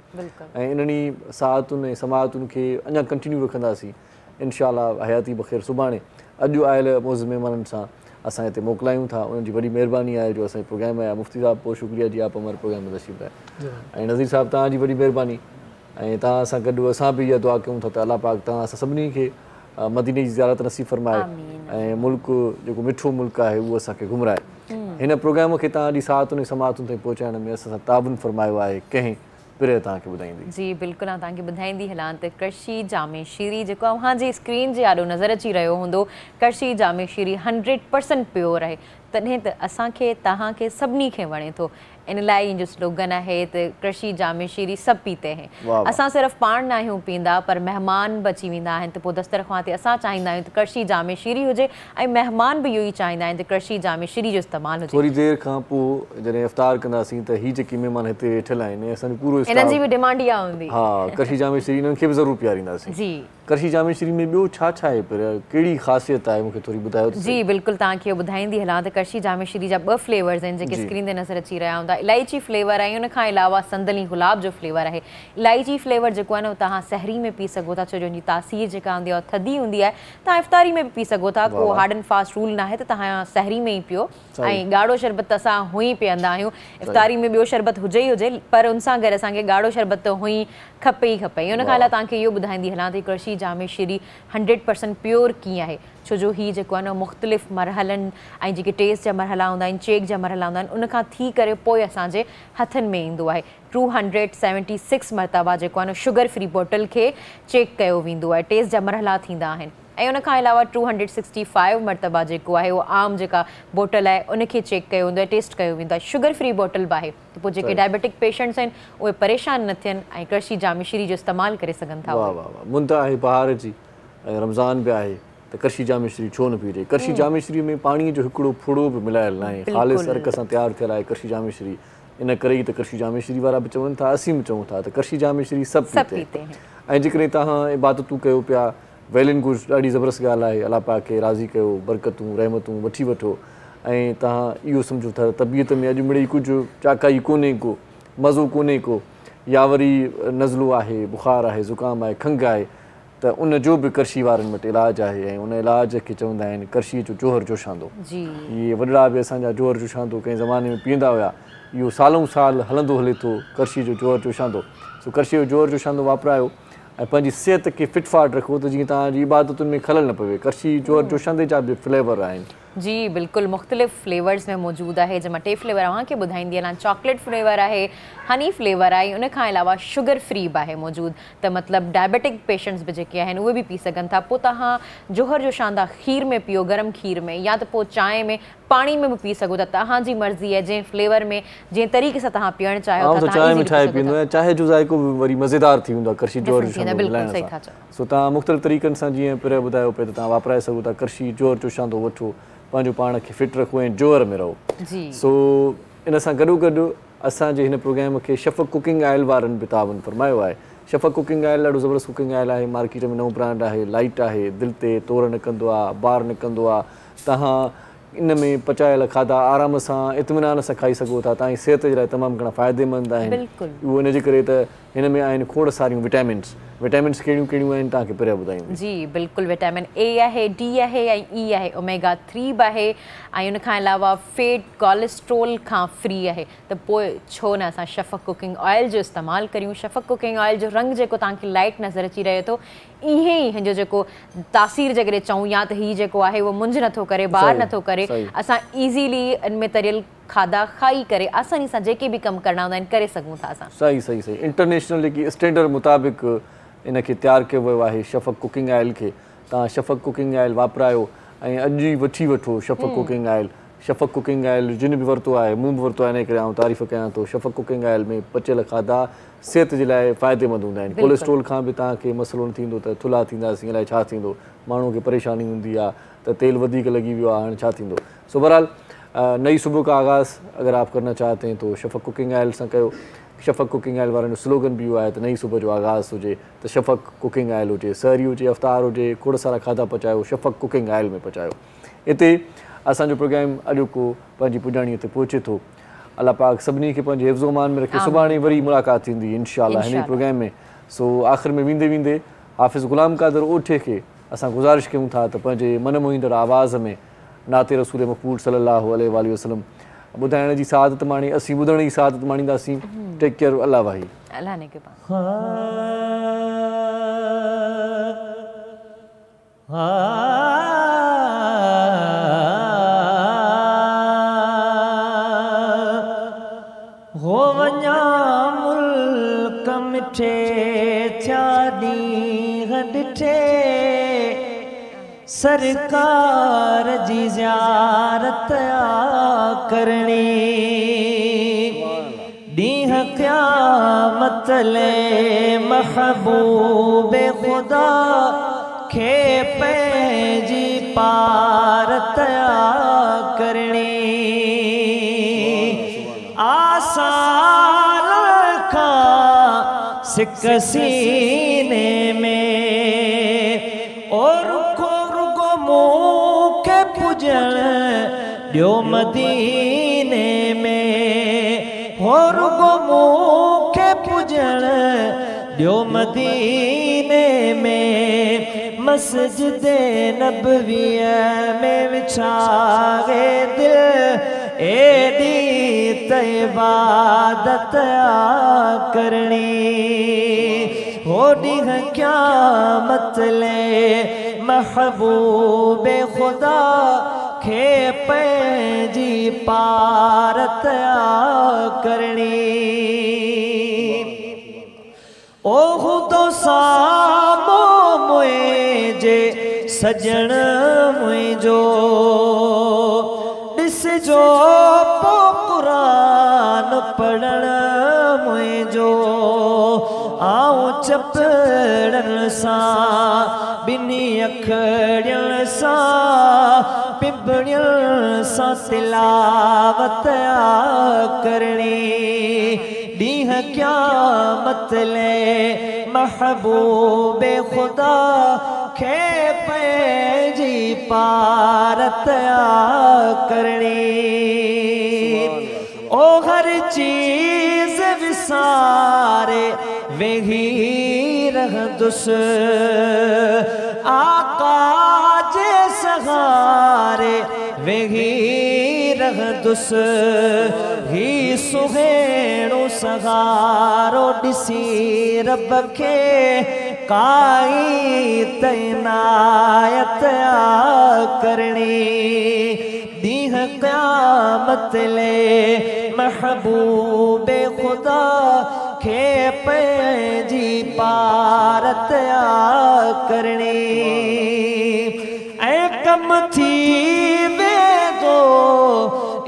ऐं इन्हनि साहतुनि ऐं समातुनि खे अञा कंटिन्यू रखंदासीं इंशाअल्लाह। हयाती बख़ैर सुभाणे अॼु आयल मौज़ महिमाननि सां असां हिते मोकिलायूं था, उन्हनि जी वॾी महिरबानी आहे जो असांजे प्रोग्राम में आया। मुफ़्ती साहिबु बहुत शुक्रिया जी, आप हमारे प्रोग्राम में तशरीफ़ लाए। ऐं नज़ीर साहिबु तव्हांजी वॾी महिरबानी ऐं तव्हां सां गॾु असां बि इहा दुआ कयूं था त अलाह पाक तव्हां असां सभिनी खे मदीने जी ज़ियारत नसीब फरमाए ऐं मुल्क जेको मिठो मुल्क आहे उहो असांखे घुमराए। हिन प्रोग्राम खे तव्हां जी साहतुनि ऐं समातुनि ताईं पहुचाइण में असां सां ताबुन फरमायो आहे कंहिं पिरे तव्हांखे ॿुधाईंदी। जी बिल्कुलु, तव्हांखे ॿुधाईंदी हलां त कृषि जामे शीरी जेको अव्हांजी स्क्रीन जे आॾो नज़र अची रहियो हूंदो, कृषि जामे शीरी 100% प्योर आहे। तॾहिं त असांखे तव्हांखे सभिनी खे वणे थो इन लाइ इन जो स्लोगन आहे त कृषि जामे शीरी सभु पीते हैं। असां सिर्फ़ु पाण न आहियूं पींदा पर महिमान बि अची वेंदा आहिनि त पोइ दस्तरख़्वान ते असां चाहींदा आहियूं त कृषि जामे शीरी हुजे ऐं महिमान बि इहो ई चाहींदा आहिनि त कृषि जामे शीरी जो इस्तेमालु हुजे। थोरी देरि खां पोइ जॾहिं इफ़्तार कंदासीं त हीअ जेके महिमान हिते वेठल आहिनि असांजो पूरो इन्हनि जी बि डिमांड इहा हूंदी। हा, कृषि जामे शीरी इन्हनि खे बि ज़रूरु पीआरींदासीं। जी, कृषि जामे शीरी में ॿियो छा छा आहे, पर कहिड़ी ख़ासियत आहे मूंखे थोरी ॿुधायो। जी बिल्कुलु, तव्हांखे इहो ॿुधाईंदी हलां त कृषि जामे शीरी जा 2 फ्लेवर्स आहिनि जेके स्क्रीन ते नज़र अची रहिया हूंदा। इलायची फ्लेवर आहे, उन खां अलावा संदली गुलाब जो फ्लेवर आहे। इलायची फ्लेवर जेको आहे न तव्हां सहरी में पी सघो था, छो जो उनजी तासीर जेका हूंदी आहे थधी हूंदी आहे। तव्हां इफ़्तारी में बि पी सघो था, को हार्ड एंड फास्ट रूल न आहे त तव्हां सहरी में ई पियो। ऐं ॻाढ़ो शरबत त असां हुई पीअंदा आहियूं, इफ़्तारी में ॿियो शरबत हुजे ई हुजे, पर उन सां गॾु असांखे ॻाढ़ो शरबत त हुई खपे ई खपे। उन खां अलावा तव्हांखे इहो ॿुधाईंदी हलां त कृषि जामे शीरी 100% प्योर कीअं आहे, छो जो हीअ जेको आहे न मुख़्तलिफ़ मरहलनि ऐं जेके टेस्ट जा मरहला हूंदा आहिनि, चेक जा मरहला हूंदा आहिनि, उन खां थी करे पोइ असांजे हथनि में ईंदो आहे। 276 मरतबा जेको आहे न शुगर फ्री बोटल खे चेक कयो वेंदो आहे, टेस्ट जा मरहला थींदा आहिनि। ऐं उन खां अलावा 265 मरतबा जेको आहे उहो आम जेका बोटल आहे उनखे चेक कयो वेंदो आहे, टेस्ट कयो वेंदो आहे। शुगर फ्री बोटल बि आहे त पोइ जेके डायबिटिक पेशेंट्स आहिनि उहे परेशान न थियनि ऐं कृषि जामे शीरी जो इस्तेमालु करे सघनि था। वाह वाह वाह, मुंता आहे बहार जी ऐं रमज़ान बि आहे त कृषि जामे शीरी छो न पीजे। कृषि जामे शीरी में पाणीअ जो हिकिड़ो फुड़ो बि मिलायल न आहे, ख़ालिस अर्क सां तयारु थियल आहे कृषि जामे शीरी। इन करे ई त कृषि जामे शीरी वारा बि चवनि था, असीं बि चऊं था त कृषि जामे शीरी सभु पीते हैं। ऐं जेकॾहिं तव्हां इबादतूं कयो पिया, वेल एंड गुड, ॾाढी ज़बरदस्त ॻाल्हि आहे। अलाह पाक खे राज़ी कयो, बरकतूं रहमतूं वठी वठो ऐं तव्हां इहो सम्झो था तबियत में अॼु मिड़ई कुझु चाकाई कोन्हे को, मज़ो कोन्हे को, या वरी नज़लो आहे, बुख़ार आहे, ज़ुकाम आहे, खंघि आहे, त उन जो बि कृषि वारनि वटि इलाजु आहे। ऐं उन इलाज खे चवंदा आहिनि कृषि जो जोहर जोशांदो। इहे वॾड़ा बि असांजा जोहर जोशांदो कंहिं ज़माने में पीअंदा हुआ, इहो सालों साल हलंदो हले थो कृषि जो जोहर जोशांदो। सो कृषि जो जोहर जोशांदो वापरायो ऐं पंहिंजी सिहत खे फिट फाट रखो त जीअं तव्हांजी इबादतुनि में खलल न पवे। कृषि जोहर जोशांदे जा बि फ्लेवर आहिनि। जी बिल्कुलु, मुख़्तलिफ़ फ्लेवर्स में मौजूदु आहे, जंहिंमां 2 फ्लेवर तव्हांखे ॿुधाईंदी आहियां। चॉकलेट फ्लेवर आहे, हनी फ्लेवर आहे, उन खां अलावा शुगर फ्री बि आहे मौजूदु, त मतिलबु डायबिटिक पेशेंट्स बि जेके आहिनि उहे बि पी सघनि था। पोइ तव्हां जोहर जोशांदा खीर में पियो, गरम खीर में, या त पोइ चांहि में, पाणी में बि पी सघो था। तव्हांजी मर्ज़ी आहे जंहिं फ्लेवर में जंहिं तरीक़े सां तव्हां पीअणु चाहियो था। चांहि में ठाहे पीअंदो आहियां, चांहि जो ज़ाइक़ो बि वरी मज़ेदार थी वेंदो आहे कृषि जोहर जोशांदो मिलाइण सां। सो तव्हां मुख़्तलिफ़ तरीक़नि सां जीअं पहिरियों ॿुधायो पिए त तव्हां वापराए सघो था। कृषि जोहर जोशांदो वठो, पंहिंजो पाण खे फिट रखो ऐं जोर में रहो। सो इन सां गॾोगॾु असांजे हिन प्रोग्राम खे शफ़क़ कुकिंग ऑयल वारनि बि तावन फरमायो आहे। शफ़क़ कुकिंग ऑयल ॾाढो ज़बरदस्त कुकिंग ऑयल आहे, मार्केट में नओं ब्रांड आहे, लाइट आहे, दिलि ते तोड़ न कंदो आहे, बार न कंदो आहे। तव्हां इन में पचायल खाधा आराम सां इत्मिनान सां खाई सघो था, तव्हांजी सिहत जे लाइ तमामु घणा फ़ाइदेमंद आहिनि। उहो इन जे करे त हिन में आहिनि खोड़ सारियूं विटामिन्स। विटामिन्स कहिड़ियूं कहिड़ियूं आहिनि तव्हांखे पहिरियों ॿुधायूं। जी बिल्कुलु, विटामिन ए आहे, डी आहे ऐं ई आहे, ओमेगा 3 बि आहे ऐं उन खां अलावा फैट कोलेस्ट्रोल खां फ्री आहे। त पोइ छो न असां शफ़क़ कुकिंग ऑयल जो इस्तेमालु करियूं। शफ़क़ कुकिंग ऑयल जो रंग जेको तव्हांखे लाइट नज़र अची रहे थो, ईअं ई हिन जो जेको तासीर जेकॾहिं चऊं या त हीउ जेको आहे उहो मुंझ नथो करे, बार नथो करे। असां ईज़ीली इन में तरियल खाधा खाई करे आसानी सां जेके बि कमु करणा हूंदा आहिनि करे सघूं था असां। सही सही सही, इंटरनेशनल जेकी स्टैंडर्ड मुताबिक़ इन खे तयारु कयो वियो आहे शफ़क़ कुकिंग ऑयल खे। तव्हां शफ़क़ कुकिंग ऑयल वापरायो ऐं अॼु ई वठी वठो शफ़क़ कुकिंग ऑयल। शफ़क़ कुकिंग ऑयल जिन बि वरितो आहे, मूं बि वरितो आहे, इन करे आउं तारीफ़ कयां थो। शफ़क़ कुकिंग ऑयल में पचियल खाधा सिहत जे लाइ फ़ाइदेमंद हूंदा आहिनि। कोलेस्ट्रोल खां बि तव्हांखे मसइलो न थींदो त थुल्हा थींदासीं, अलाए छा थींदो, माण्हू खे परेशानी हूंदी आहे त तेल वधीक लॻी वियो आहे, हाणे छा थींदो। सो बहरहाल नई सुबह का आगाज़ अगर आप करना चाहते हैं तो शफ़क़ कुकिंग ऑयल सां कयो। शफ़क़ कुकिंग ऑयल वारनि जो स्लोगन बि इहो आहे त नई सुबह जो आगाज़ हुजे त शफ़क़ कुकिंग ऑयल हुजे, सहरी हुजे, अफ़्तार हुजे, खोड़ सारा खाधा पचायो, शफ़क़ कुकिंग ऑयल में पचायो। हिते असांजो प्रोग्राम अॼु को पंहिंजी पुॼाणीअ ते पहुचे थो। अलाह पाक सभिनी खे पंहिंजे हिफ़्ज़ो मान में रखे। सुभाणे वरी मुलाक़ात थींदी इंशाअल्लाह हिन प्रोग्राम में। सो आख़िर में वेंदे वेंदे हाफ़िज़ ग़ुलाम क़ादिर ओठे खे असां गुज़ारिश कयूं था त पंहिंजे मन मोहींदड़ आवाज़ में नाते रसूल मक़बूल सल्लल्लाहु अलैहि वसल्लम ॿुधाइण जी सआदत माणी, असीं ॿुधण जी सआदत माणींदासीं। टेक केयर, अल्लाह वाही। अल्लाह ने के पास। हो वञा मुल्क मिठे थिया ॾींहं ॾिठे सरकार जी ज़ियारत आ करनी डीह क़यामत ले महबूब खुदा खे पैजी पारत आ करनी आसान का सिक सीने में और रुगो मुँह के पुजण ॾियो मदीने में हो रुगो मुँह के पुजण ॾियो मदीने में मस्जिद नबवीअ में विछावे दिल एडी त इबादत आ करनी हो ॾींह क़यामत ले महबूब खुदा खे पैजी पारत आ करनी ओ खुदो सामो मुझे सजन मुझो ॾिसजो पो कुरान पढ़ण मुझो आऊं चपड़न सां बिनी अखड़ियन सां पिबड़ियन सां तिलावत आ करनी डीह क़यामत ले महबूब खुदा खे पैजी पारत आ करनी ओ हर चीज विसारे वेही रहंदुस आका जे सहारे वेही रहंदुस ही सुहेणो सहारो ॾिसी रब खे काई तैनायत आ करनी डीह क़यामत ले महबूब खुदा खे पैजी पारत आ करनी ऐं कम थी वेंदो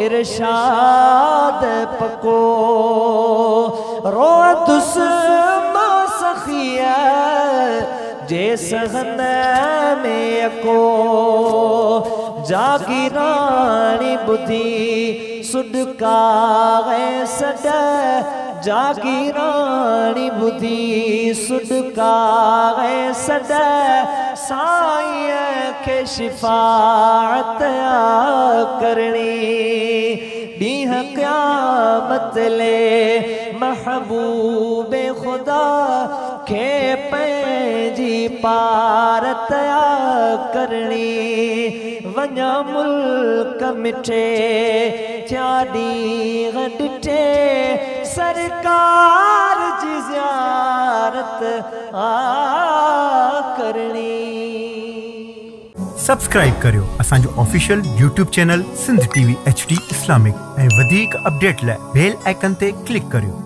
इरशाद पको रोअतुस मां सखिया जे सहन में अको जागीरानी बुद्धि सुडका है सड जागीरानी बुद्धि सुडका है सड साईं के शिफाअत आ करनी डीह क़यामत ले महबूब खुदा खे पैजी पारत आ करनी वञा मुल्क मिठे थिया ॾींहं ॾिठे सरकार जी ज़ियारत आ करनी। सब्सक्राइब करियो असांजो official YouTube channel Sindh TV HD Islamic ऐं वधीक अपडेट लाइ बेल आइकन ते क्लिक करियो।